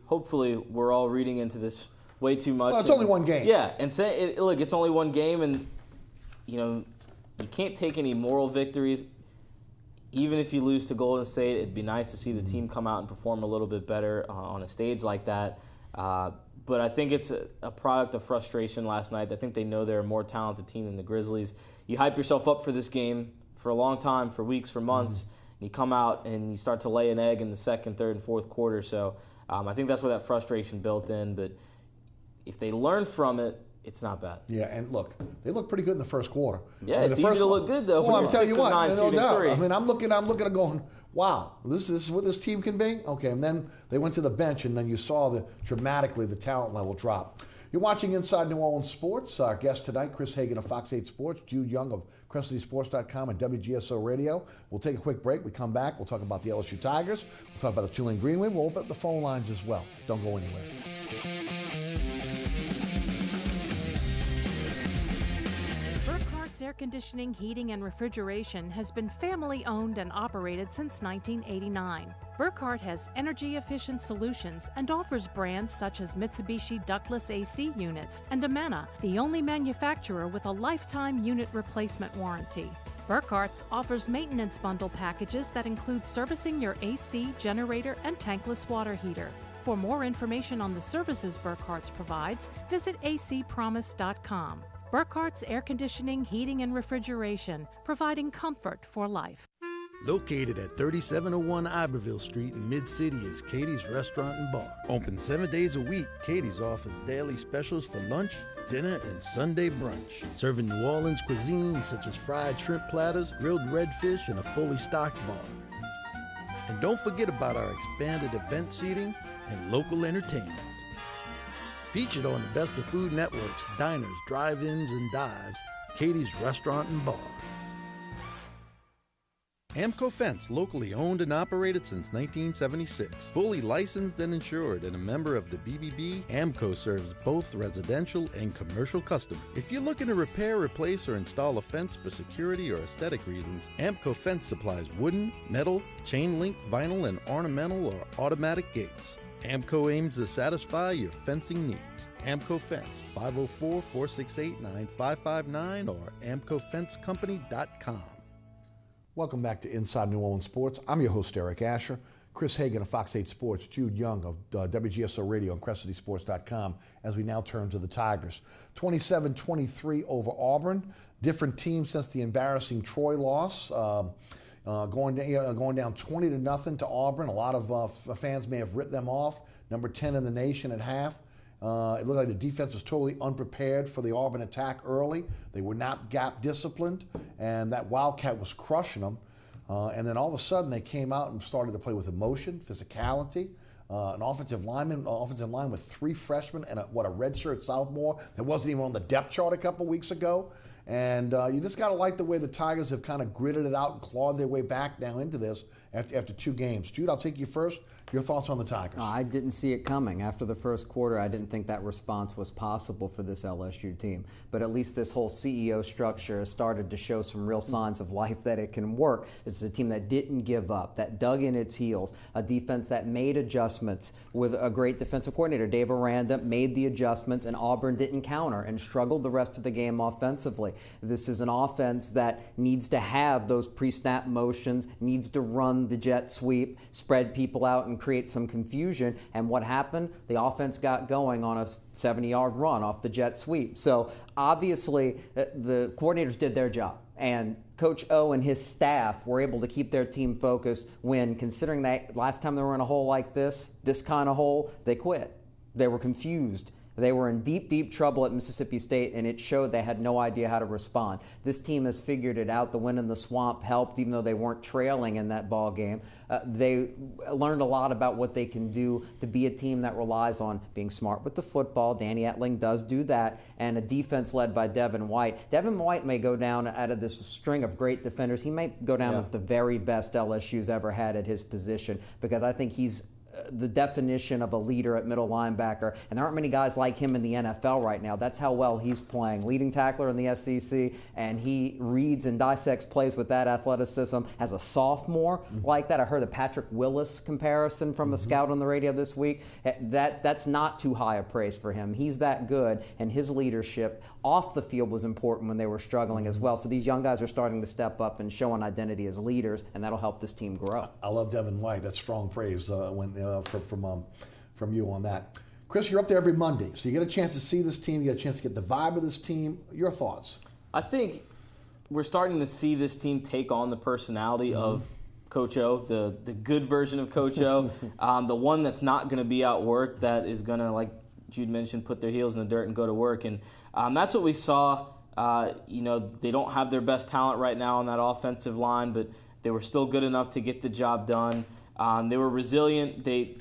we're all reading into this way too much. Well, it's only one game. Yeah, and look, it's only one game, and you can't take any moral victories. Even if you lose to Golden State, it'd be nice to see the team come out and perform a little bit better on a stage like that. But I think it's a product of frustration last night. I think they know they're a more talented team than the Grizzlies. You hype yourself up for this game for a long time, for weeks, for months, and you come out and you start to lay an egg in the second, third, and fourth quarter. So I think that's where that frustration built in. But if they learn from it, it's not bad. Yeah, and look, they look pretty good in the first quarter. Yeah, it's easy to look good, though, when you're 6 of 9 shooting three. I mean, I'm looking at going, wow, this is what this team can be? Okay, and then they went to the bench, and then you saw dramatically the talent level drop. You're watching Inside New Orleans Sports. Our guest tonight, Chris Hagan of Fox 8 Sports, Jude Young of CrescentCitySports.com and WGSO Radio. We'll take a quick break. We come back. We'll talk about the LSU Tigers. We'll talk about the Tulane Green Wave. We'll open up the phone lines as well. Don't go anywhere. Air Conditioning, Heating, and Refrigeration has been family-owned and operated since 1989. Burkhardt has energy-efficient solutions and offers brands such as Mitsubishi ductless AC units and Amana, the only manufacturer with a lifetime unit replacement warranty. Burkhardt's offers maintenance bundle packages that include servicing your AC, generator, and tankless water heater. For more information on the services Burkhardt's provides, visit acpromise.com. Burkhart's Air Conditioning, Heating, and Refrigeration, providing comfort for life. Located at 3701 Iberville Street in Mid-City is Katie's Restaurant and Bar. Open 7 days a week, Katie's offers daily specials for lunch, dinner, and Sunday brunch. Serving New Orleans cuisine such as fried shrimp platters, grilled redfish, and a fully stocked bar. And don't forget about our expanded event seating and local entertainment. Featured on the Best of Food Network's diners, drive-ins, and dives, Katie's Restaurant and Bar. Amco Fence, locally owned and operated since 1976. Fully licensed and insured and a member of the BBB, Amco serves both residential and commercial customers. If you're looking to repair, replace, or install a fence for security or aesthetic reasons, Amco Fence supplies wooden, metal, chain link, vinyl, and ornamental or automatic gates. Amco aims to satisfy your fencing needs. Amco Fence, 504-468-9559 or amcofencecompany.com. Welcome back to Inside New Orleans Sports. I'm your host, Eric Asher. Chris Hagan of Fox 8 Sports, Jude Young of WGSO Radio and CrescentCitySports.com as we now turn to the Tigers. 27-23 over Auburn. Different team since the embarrassing Troy loss. Going down 20-0 to Auburn. A lot of fans may have written them off. Number 10 in the nation at half. It looked like the defense was totally unprepared for the Auburn attack early. They were not gap disciplined, and that Wildcat was crushing them. And then all of a sudden they came out and started to play with emotion, physicality. An offensive line with 3 freshmen and a redshirt sophomore that wasn't even on the depth chart a couple weeks ago. And you just got to like the way the Tigers have kind of gritted it out and clawed their way back now into this after 2 games. Jude, I'll take you first. Your thoughts on the Tigers? I didn't see it coming. After the first quarter, I didn't think that response was possible for this LSU team. But at least this whole CEO structure has started to show some real signs of life that it can work. This is a team that didn't give up, that dug in its heels, a defense that made adjustments with a great defensive coordinator. Dave Aranda made the adjustments, and Auburn didn't counter and struggled the rest of the game offensively. This is an offense that needs to have those pre-snap motions, needs to run the jet sweep, spread people out, and create some confusion. And what happened? The offense got going on a 70-yard run off the jet sweep. So obviously the coordinators did their job. And Coach O and his staff were able to keep their team focused when, considering that last time they were in a hole like this kind of hole, they quit. They were confused. They were in deep, deep trouble at Mississippi State, and it showed they had no idea how to respond. This team has figured it out. The win in the swamp helped, even though they weren't trailing in that ball game. They learned a lot about what they can do to be a team that relies on being smart with the football. Danny Etling does do that, and a defense led by Devin White. Devin White may go down out of this string of great defenders. He may go down as the very best LSU's ever had at his position, because I think he's the definition of a leader at middle linebacker, and there aren't many guys like him in the NFL right now. That's how well he's playing. Leading tackler in the SEC, and he reads and dissects plays with that athleticism. As a sophomore like that, I heard the Patrick Willis comparison from a scout on the radio this week. That's not too high a praise for him. He's that good, and his leadership off the field was important when they were struggling as well. So these young guys are starting to step up and show an identity as leaders, and that'll help this team grow. I love Devin White. That's strong praise from you on that. Chris, you're up there every Monday, so you get a chance to see this team. You get a chance to get the vibe of this team. Your thoughts? I think we're starting to see this team take on the personality of Coach O, the good version of Coach O, the one that's not going to be outworked, that is going to, like Jude mentioned, put their heels in the dirt and go to work. And that's what we saw. They don't have their best talent right now on that offensive line, but they were still good enough to get the job done. They were resilient. The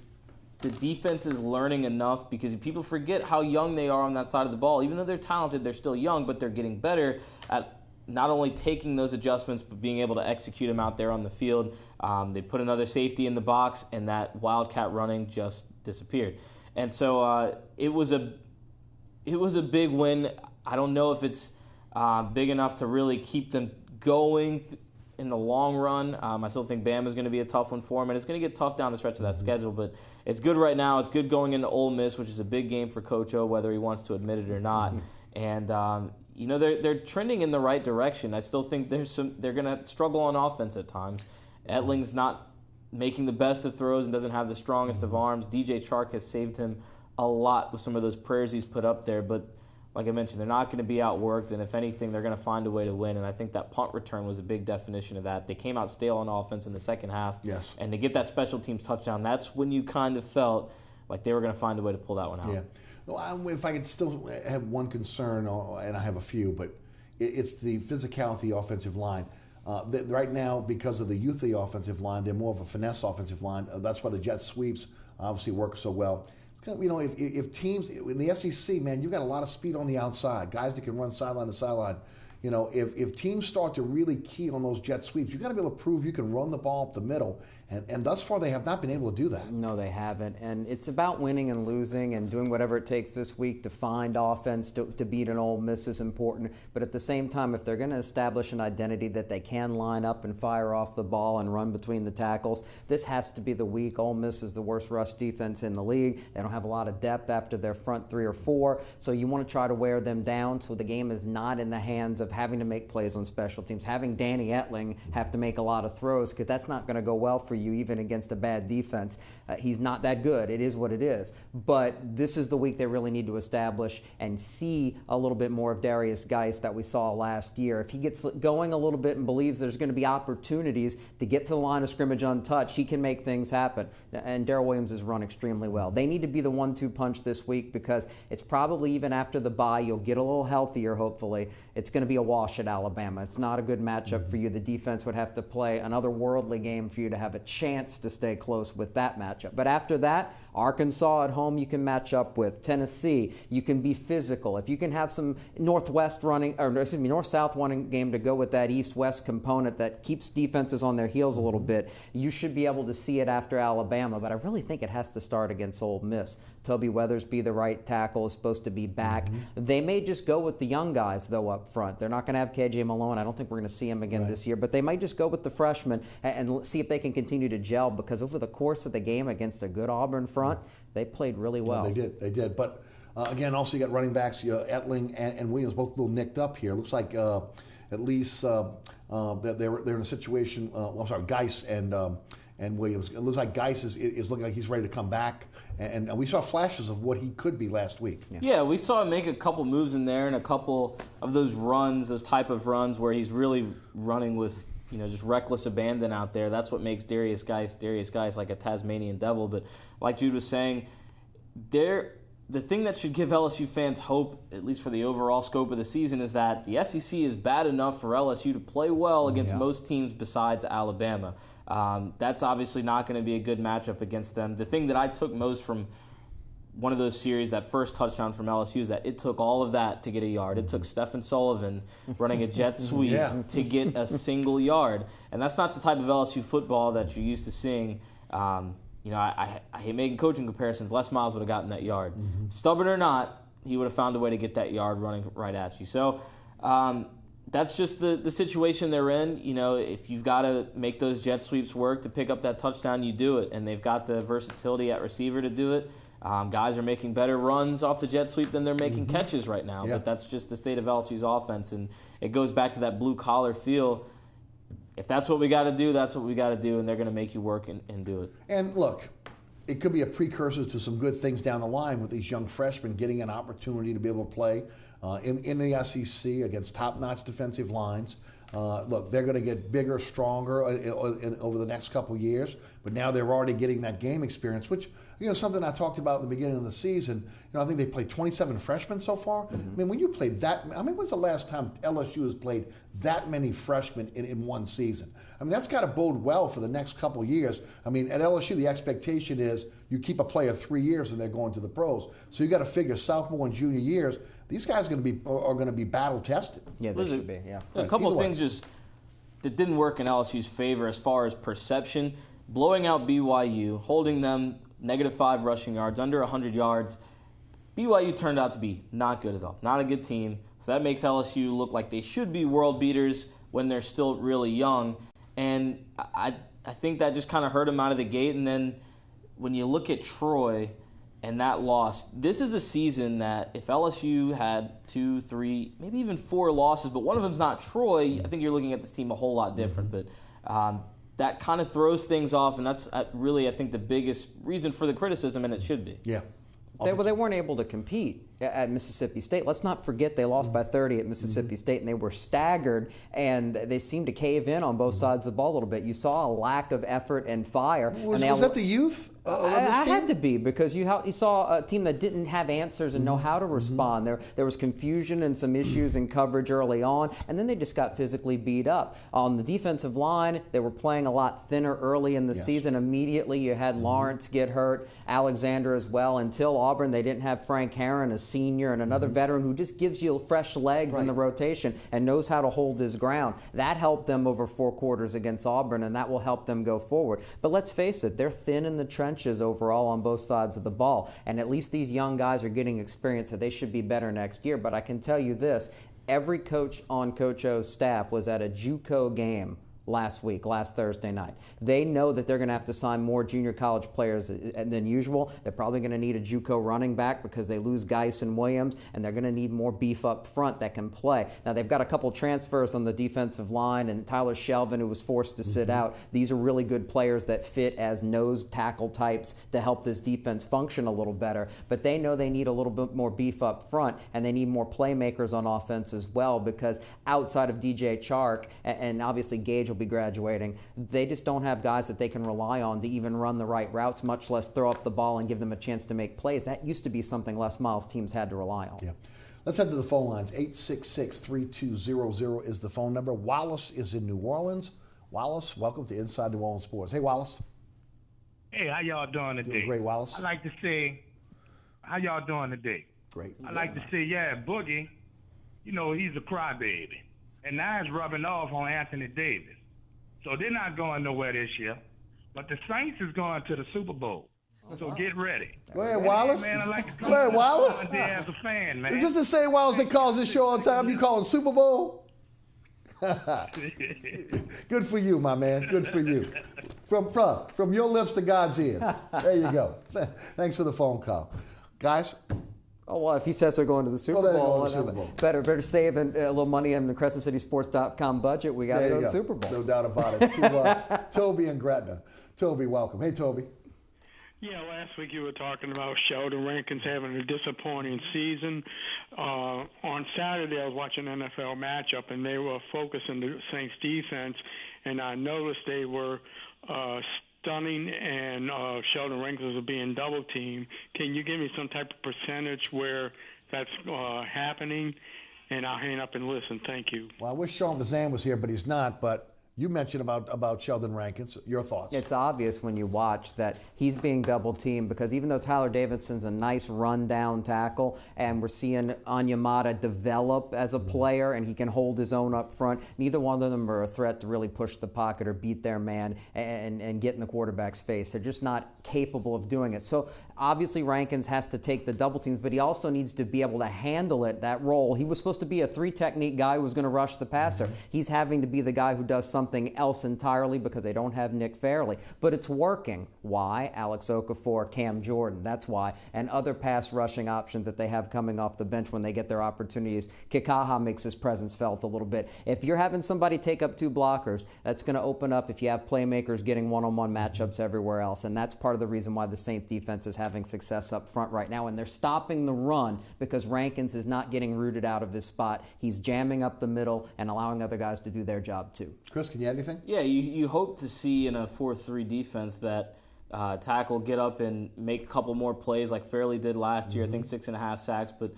defense is learning enough, because people forget how young they are on that side of the ball. Even though they're talented, they're still young, but they're getting better at not only taking those adjustments, but being able to execute them out there on the field. They put another safety in the box, and that wildcat running just disappeared. And so it was a big win. I don't know if it's big enough to really keep them going in the long run. I still think Bama's going to be a tough one for them, and it's going to get tough down the stretch of that schedule. But it's good right now. It's good going into Ole Miss, which is a big game for Coach O, whether he wants to admit it or not. And they're trending in the right direction. I still think they're going to struggle on offense at times. Etling's not making the best of throws and doesn't have the strongest of arms. DJ Chark has saved him a lot with some of those prayers he's put up there. But like I mentioned, they're not going to be outworked, and if anything, they're going to find a way to win. And I think that punt return was a big definition of that. They came out stale on offense in the second half. Yes. And to get that special teams touchdown, that's when you kind of felt like they were going to find a way to pull that one out. Yeah. Well, if I could still have one concern, and I have a few, but it's the physicality of the offensive line. Right now, because of the youth of the offensive line, they're more of a finesse offensive line. That's why the jet sweeps obviously work so well. It's kind of, if teams in the SEC, man, you've got a lot of speed on the outside, guys that can run sideline to sideline. If teams start to really key on those jet sweeps, you've got to be able to prove you can run the ball up the middle. And thus far, they have not been able to do that. No, they haven't. And it's about winning and losing and doing whatever it takes this week to find offense to beat an Ole Miss is important. But at the same time, if they're going to establish an identity that they can line up and fire off the ball and run between the tackles, this has to be the week. Ole Miss is the worst rush defense in the league. They don't have a lot of depth after their front 3 or 4. So you want to try to wear them down so the game is not in the hands of having to make plays on special teams, having Danny Etling have to make a lot of throws, because that's not going to go well for you even against a bad defense. He's not that good. It is what it is. But this is the week they really need to establish and see a little bit more of Darius Geis that we saw last year. If he gets going a little bit and believes there's going to be opportunities to get to the line of scrimmage untouched, he can make things happen. And Darrell Williams has run extremely well. They need to be the 1-2 punch this week, because it's probably even after the bye, you'll get a little healthier, hopefully. It's going to be a wash at Alabama. It's not a good matchup for you. The defense would have to play another worldly game for you to have a chance to stay close with that matchup. But after that, Arkansas at home you can match up with. Tennessee, you can be physical. If you can have some north-south running game to go with that east-west component that keeps defenses on their heels a little bit, you should be able to see it after Alabama. But I really think it has to start against Ole Miss. Toby Weathersby, the right tackle, is supposed to be back. They may just go with the young guys, though, up front. They're not going to have KJ Malone. I don't think we're going to see him again this year. But they might just go with the freshmen and see if they can continue to gel, because over the course of the game against a good Auburn front, they played really well. Yeah, they did. But, again, also you got running backs, Etling and Williams, both a little nicked up here. Looks like at least that they're in a situation, Geis and Williams. It looks like Geis is looking like he's ready to come back. And we saw flashes of what he could be last week. Yeah, we saw him make a couple moves in there and a couple of those runs, those type of runs where he's really running with, just reckless abandon out there. That's what makes Darius Geis like a Tasmanian devil. But like Jude was saying, the thing that should give LSU fans hope, at least for the overall scope of the season, is that the SEC is bad enough for LSU to play well against most teams besides Alabama. That's obviously not going to be a good matchup against them. The thing that I took most from one of those series, that first touchdown from LSU, is that it took all of that to get a yard. It took Stephen Sullivan running a jet sweep to get a single yard. And that's not the type of LSU football that you're used to seeing. I hate making coaching comparisons. Les Miles would have gotten that yard. Stubborn or not, he would have found a way to get that yard running right at you. So that's just the situation they're in. If you've got to make those jet sweeps work to pick up that touchdown, you do it. And they've got the versatility at receiver to do it. Guys are making better runs off the jet sweep than they're making catches right now. Yeah. But that's just the state of LSU's offense. And it goes back to that blue-collar feel. If that's what we got to do, that's what we got to do, and they're going to make you work and do it. And look, it could be a precursor to some good things down the line with these young freshmen getting an opportunity to be able to play in the SEC against top-notch defensive lines. Look, they're going to get bigger, stronger over the next couple years, but now they're already getting that game experience, which, something I talked about in the beginning of the season. I think they played 27 freshmen so far. I mean, when you play that, when's the last time LSU has played that many freshmen in one season? That's got to bode well for the next couple years. At LSU, the expectation is you keep a player 3 years and they're going to the pros. So you got to figure sophomore and junior years, these guys are going to be battle tested. Yeah, they should be. Yeah. A couple of things that didn't work in LSU's favor as far as perception. Blowing out BYU, holding them -5 rushing yards, under 100 yards. BYU turned out to be not good at all, not a good team. So that makes LSU look like they should be world beaters when they're still really young. And I think that just kind of hurt them out of the gate. And then when you look at Troy and that loss, this is a season that if LSU had 2, 3, maybe even 4 losses, but one of them's not Troy, I think you're looking at this team a whole lot different. But that kind of throws things off, and that's really, I think, the biggest reason for the criticism, and it should be. Yeah. They weren't able to compete at Mississippi State. Let's not forget they lost by 30 at Mississippi State, and they were staggered, and they seemed to cave in on both sides of the ball a little bit. You saw a lack of effort and fire. Was that the youth? I had to be, because you saw a team that didn't have answers and know how to respond. There was confusion and some issues in coverage early on, and then they just got physically beat up. On the defensive line, they were playing a lot thinner early in the season. Immediately you had Lawrence get hurt, Alexander as well. Until Auburn, they didn't have Frank Herron, a senior, and another veteran who just gives you fresh legs in the rotation and knows how to hold his ground. That helped them over 4 quarters against Auburn, and that will help them go forward. But let's face it, they're thin in the trenches overall on both sides of the ball, and at least these young guys are getting experience that they should be better next year. But I can tell you this, every coach on Coach O's staff was at a JUCO game last Thursday night. They know that they're going to have to sign more junior college players than usual. They're probably going to need a JUCO running back because they lose Geis and Williams, and they're going to need more beef up front that can play. Now, they've got a couple transfers on the defensive line, and Tyler Shelvin, who was forced to sit out. These are really good players that fit as nose tackle types to help this defense function a little better. But they know they need a little bit more beef up front, and they need more playmakers on offense as well, because outside of DJ Chark, and obviously Gage will be graduating, they just don't have guys that they can rely on to even run the right routes, much less throw up the ball and give them a chance to make plays. That used to be something Les Miles teams had to rely on. Yeah. Let's head to the phone lines. 866-3200 is the phone number. Wallace is in New Orleans. Wallace, welcome to Inside New Orleans Sports. Hey, Wallace. Hey, how y'all doing today? Doing great, Wallace. I like to say, how y'all doing today? Great. I like to say, Boogie, he's a crybaby. And now it's rubbing off on Anthony Davis. So they're not going nowhere this year. But the Saints is going to the Super Bowl. So get ready. Go ahead, Wallace. Man, I like to come Go ahead, Wallace. as a fan, man. Is this the same Wallace that calls this show all the time? You call it Super Bowl? Good for you, my man. Good for you. From your lips to God's ears. There you go. Thanks for the phone call. Guys? Oh, well, if he says they're going to the Super Bowl, better save a little money in the CrescentCitySports.com budget. We got to go to the Super Bowl. No doubt about it. To Toby and Gretna. Toby, welcome. Hey, Toby. Yeah, last week you were talking about Sheldon Rankins having a disappointing season. On Saturday, I was watching an NFL matchup, and they were focusing the Saints defense, and I noticed they were stunning, and Sheldon Rankins was being double-teamed. Can you give me some type of percentage where that's happening? And I'll hang up and listen. Thank you. Well, I wish Sean Bazan was here, but he's not. But You mentioned about Sheldon Rankins. Your thoughts? It's obvious when you watch that he's being double-teamed because even though Tyler Davidson's a nice run-down tackle and we're seeing Onyemata develop as a player and he can hold his own up front, neither one of them are a threat to really push the pocket or beat their man and get in the quarterback's face. They're just not capable of doing it. So obviously Rankins has to take the double teams, but he also needs to be able to handle it, that role. He was supposed to be a three-technique guy who was going to rush the passer. He's having to be the guy who does something else entirely because they don't have Nick Fairley. But it's working. Why? Alex Okafor, Cam Jordan. That's why. And other pass rushing options that they have coming off the bench when they get their opportunities. Kikaha makes his presence felt a little bit. If you're having somebody take up two blockers, that's going to open up if you have playmakers getting one-on-one matchups everywhere else. And that's part of the reason why the Saints defense is having success up front right now. And they're stopping the run because Rankins is not getting rooted out of his spot. He's jamming up the middle and allowing other guys to do their job too. Chris, can you add anything? Yeah, you hope to see in a 4-3 defense that tackle get up and make a couple more plays like Fairley did last year. I think 6.5 sacks. But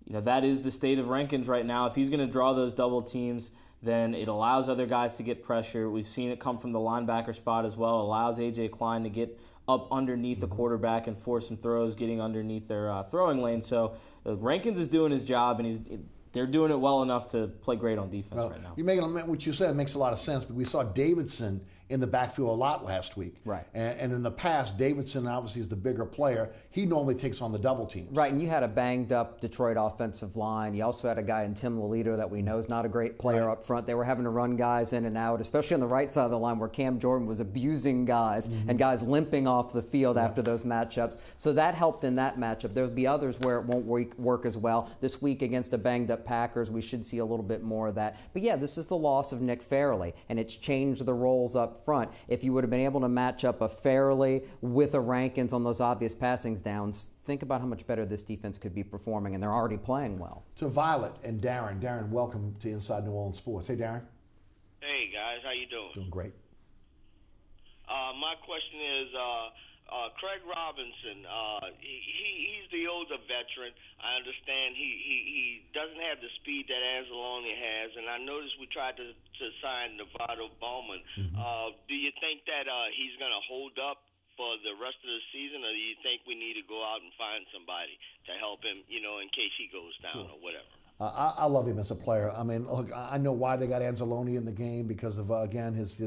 that is the state of Rankins right now. If he's going to draw those double teams, then it allows other guys to get pressure. We've seen it come from the linebacker spot as well. It allows A.J. Klein to get up underneath the quarterback and force some throws, getting underneath their throwing lane. So Rankins is doing his job, and they're doing it well enough to play great on defense right now. What you said makes a lot of sense, but we saw Davidson in the backfield a lot last week. Right. And in the past, Davidson obviously is the bigger player. He normally takes on the double teams. Right, and you had a banged-up Detroit offensive line. You also had a guy in Tim Lolito that we know is not a great player up front. They were having to run guys in and out, especially on the right side of the line where Cam Jordan was abusing guys and guys limping off the field after those matchups. So that helped in that matchup. There'll be others where it won't work as well. This week against a banged-up Packers, we should see a little bit more of that. But yeah, this is the loss of Nick Fairley, and it's changed the roles up front. If you would have been able to match up a Fairley with a Rankins on those obvious passing downs, think about how much better this defense could be performing, and they're already playing well. To Violet and Darren. Darren, welcome to Inside New Orleans Sports. Hey, Darren. Hey, guys. How you doing? Doing great. My question is, Craig Robinson, he's the older veteran. I understand he doesn't have the speed that Anzalone has, and I noticed we tried to sign Nevada Bowman. Do you think that he's going to hold up for the rest of the season, or do you think we need to go out and find somebody to help him, in case he goes down or whatever? I love him as a player. I mean, look, I know why they got Anzalone in the game because of, again, his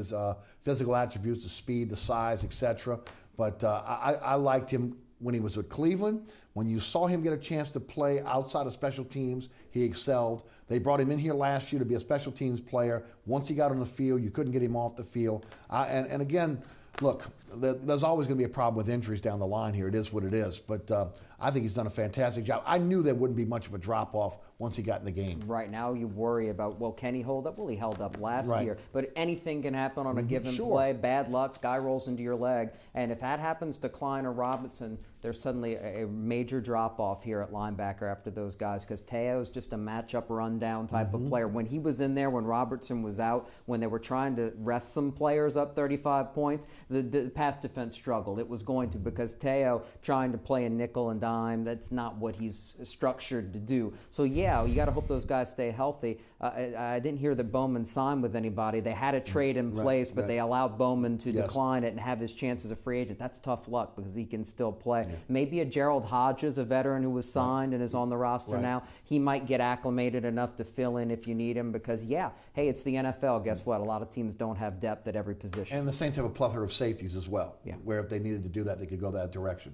physical attributes, the speed, the size, etc. But I liked him when he was with Cleveland. When you saw him get a chance to play outside of special teams, he excelled. They brought him in here last year to be a special teams player. Once he got on the field, you couldn't get him off the field. And again, look, there's always going to be a problem with injuries down the line here. It is what it is. But I think he's done a fantastic job. I knew there wouldn't be much of a drop-off once he got in the game. Right now you worry about, well, can he hold up? Well, he held up last year. But anything can happen on a given play. Bad luck, guy rolls into your leg. And if that happens to Klein or Robinson, there's suddenly a major drop-off here at linebacker after those guys because Teo is just a matchup rundown type of player. When he was in there, when Robertson was out, when they were trying to rest some players up 35 points, the pass defense struggled. It was going to because Teo trying to play a nickel and dime, that's not what he's structured to do. So yeah, you got to hope those guys stay healthy. I didn't hear that Bowman signed with anybody. They had a trade in place, but they allowed Bowman to decline it and have his chance as a free agent. That's tough luck because he can still play. Maybe a Gerald Hodges, a veteran who was signed and is on the roster now, he might get acclimated enough to fill in if you need him because, hey, it's the NFL. Guess what? A lot of teams don't have depth at every position. And the Saints have a plethora of safeties as well, where if they needed to do that, they could go that direction.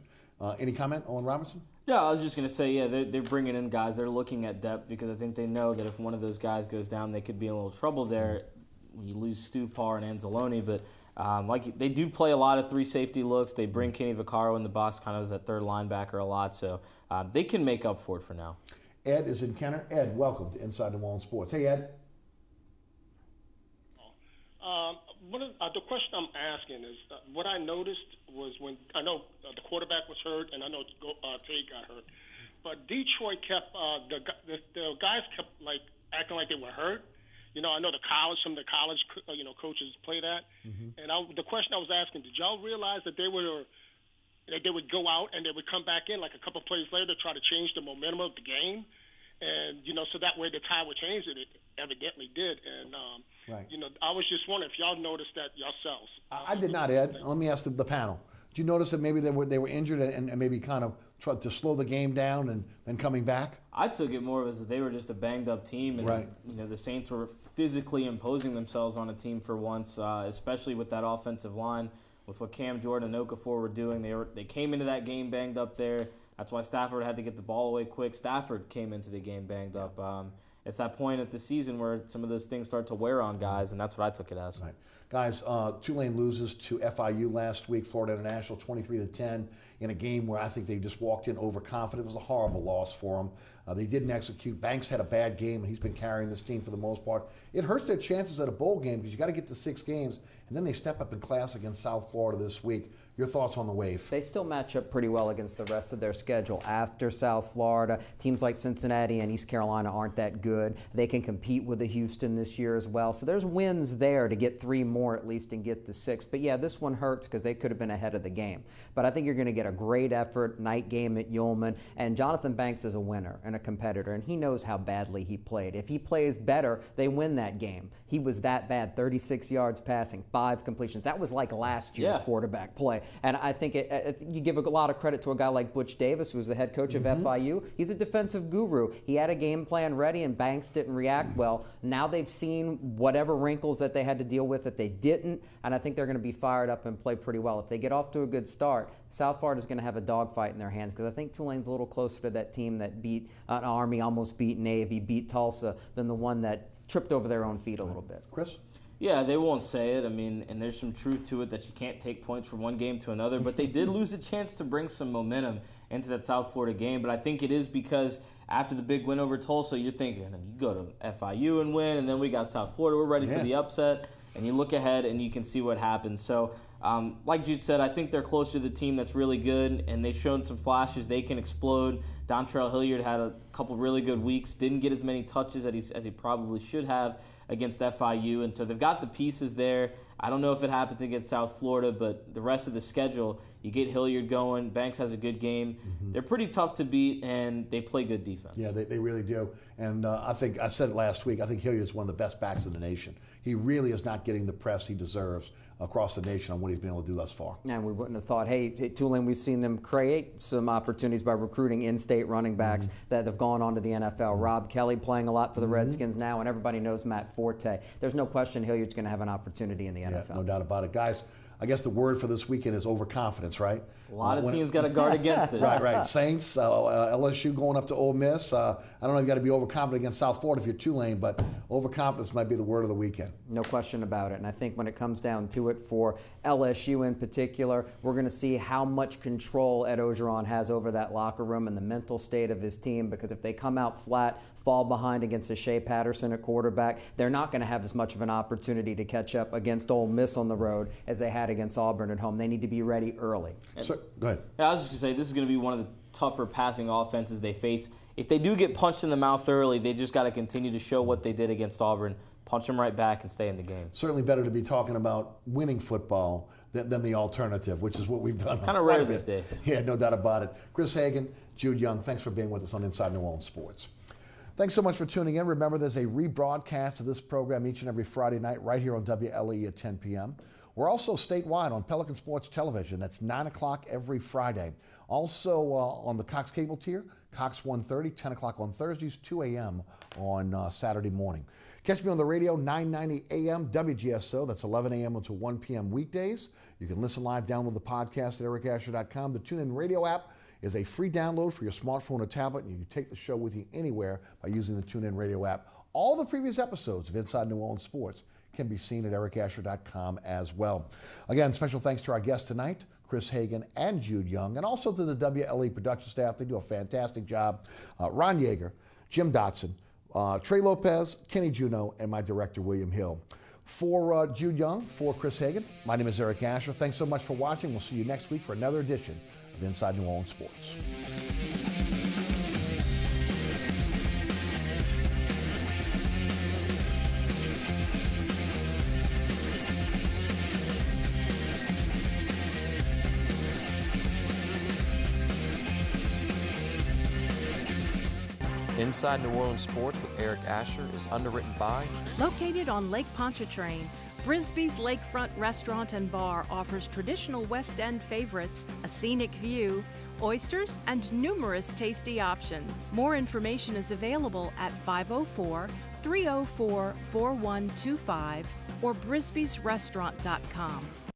Any comment on Robinson? Yeah, I was just going to say, they're bringing in guys. They're looking at depth because I think they know that if one of those guys goes down, they could be in a little trouble there. You lose Stupar and Anzalone, but they do play a lot of three safety looks. They bring Kenny Vaccaro in the box kind of as that third linebacker a lot, so they can make up for it for now. Ed is in Kenner. Ed, welcome to Inside New Orleans Sports. Hey, Ed. The question I'm asking is what I noticed was when I know the quarterback was hurt and I know Tate got hurt, but Detroit kept the guys kept acting like they were hurt. I know some of the college coaches play that, and the question I was asking, did y'all realize that they would go out and they would come back in like a couple of plays later to try to change the momentum of the game? And, so that way the tide would change, and it evidently did. And, right. I was just wondering if y'all noticed that yourselves. I did not, Ed. Let me ask the panel. Did you notice that maybe they were injured and maybe kind of tried to slow the game down and then coming back? I took it more as they were just a banged-up team. And, right. The Saints were physically imposing themselves on a team for once, especially with that offensive line, with what Cam Jordan and Okafor were doing. They came into that game banged up there. That's why Stafford had to get the ball away quick. Stafford came into the game banged up. It's that point of the season where some of those things start to wear on guys, and that's what I took it as. Right. Guys, Tulane loses to FIU last week, Florida International 23-10, in a game where I think they just walked in overconfident. It was a horrible loss for them. They didn't execute. Banks had a bad game, and he's been carrying this team for the most part. It hurts their chances at a bowl game because you got to get to 6 games, and then they step up in class against South Florida this week. Your thoughts on the Wave? They still match up pretty well against the rest of their schedule. After South Florida, teams like Cincinnati and East Carolina aren't that good. They can compete with the Houston this year as well. So there's wins there to get 3 more at least and get to 6. But yeah, this one hurts because they could have been ahead of the game. But I think you're going to get a great effort, night game at Ullman. And Jonathan Banks is a winner and a competitor, and he knows how badly he played. If he plays better, they win that game. He was that bad, 36 yards passing, 5 completions. That was like last year's quarterback play. And I think you give a lot of credit to a guy like Butch Davis, who's the head coach of FIU. He's a defensive guru. He had a game plan ready, and Banks didn't react well. Now they've seen whatever wrinkles that they had to deal with that they didn't, and I think they're going to be fired up and play pretty well. If they get off to a good start, South Florida's going to have a dogfight in their hands because I think Tulane's a little closer to that team that beat Army, almost beat Navy, beat Tulsa, than the one that tripped over their own feet a little bit. Chris? Yeah, they won't say it. I mean, and there's some truth to it that you can't take points from one game to another, but they did lose a chance to bring some momentum into that South Florida game. But I think it is because after the big win over Tulsa, you're thinking, you go to FIU and win, and then we got South Florida. We're ready for the upset. And you look ahead and you can see what happens. So, like Jude said, I think they're close to the team that's really good, and they've shown some flashes. They can explode. Dontrell Hilliard had a couple really good weeks, didn't get as many touches as he probably should have against FIU, and so they've got the pieces there. I don't know if it happens against South Florida, but the rest of the schedule, you get Hilliard going, Banks has a good game. They're pretty tough to beat, and they play good defense. Yeah, they really do. And I think I said it last week, I think Hilliard is one of the best backs in the nation. He really is not getting the press he deserves across the nation on what he's been able to do thus far. And we wouldn't have thought, hey, Tulane, we've seen them create some opportunities by recruiting in-state running backs that have gone on to the NFL. Rob Kelly playing a lot for the Redskins now, and everybody knows Matt Forte. There's no question Hilliard's going to have an opportunity in the NFL. No doubt about it. Guys, I guess the word for this weekend is overconfidence, right? A lot of teams got to guard against it. Right. Saints, LSU going up to Ole Miss. I don't know if you got to be overconfident against South Florida if you're Tulane, but overconfidence might be the word of the weekend. No question about it. And I think when it comes down to it for LSU in particular, we're going to see how much control Ed Orgeron has over that locker room and the mental state of his team, because if they come out flat, fall behind against a Shea Patterson at quarterback, they're not going to have as much of an opportunity to catch up against Ole Miss on the road as they had against Auburn at home. They need to be ready early. Go ahead. Yeah, I was just going to say, this is going to be one of the tougher passing offenses they face. If they do get punched in the mouth early, they just got to continue to show what they did against Auburn, punch them right back, and stay in the game. Certainly better to be talking about winning football than the alternative, which is what we've done. Kind of rare these days. Yeah, no doubt about it. Chris Hagan, Jude Young, thanks for being with us on Inside New Orleans Sports. Thanks so much for tuning in. Remember, there's a rebroadcast of this program each and every Friday night right here on WLAE at 10 p.m. We're also statewide on Pelican Sports Television. That's 9 o'clock every Friday. Also on the Cox Cable tier, Cox 130, 10 o'clock on Thursdays, 2 a.m. on Saturday morning. Catch me on the radio, 990 a.m. WGSO. That's 11 a.m. until 1 p.m. weekdays. You can listen live, download the podcast at ericasher.com. The TuneIn Radio app is a free download for your smartphone or tablet, and you can take the show with you anywhere by using the TuneIn Radio app. All the previous episodes of Inside New Orleans Sports can be seen at ericasher.com as well. Again, special thanks to our guests tonight, Chris Hagan and Jude Young, and also to the WLE production staff. They do a fantastic job. Ron Yeager, Jim Dotson, Trey Lopez, Kenny Juno, and my director, William Hill. For Jude Young, for Chris Hagan, my name is Eric Asher. Thanks so much for watching. We'll see you next week for another edition of Inside New Orleans Sports. Inside New Orleans Sports with Eric Asher is underwritten by Located on Lake Pontchartrain, Brisbee's Lakefront Restaurant and Bar offers traditional West End favorites, a scenic view, oysters, and numerous tasty options. More information is available at 504-304-4125 or brisbeesrestaurant.com.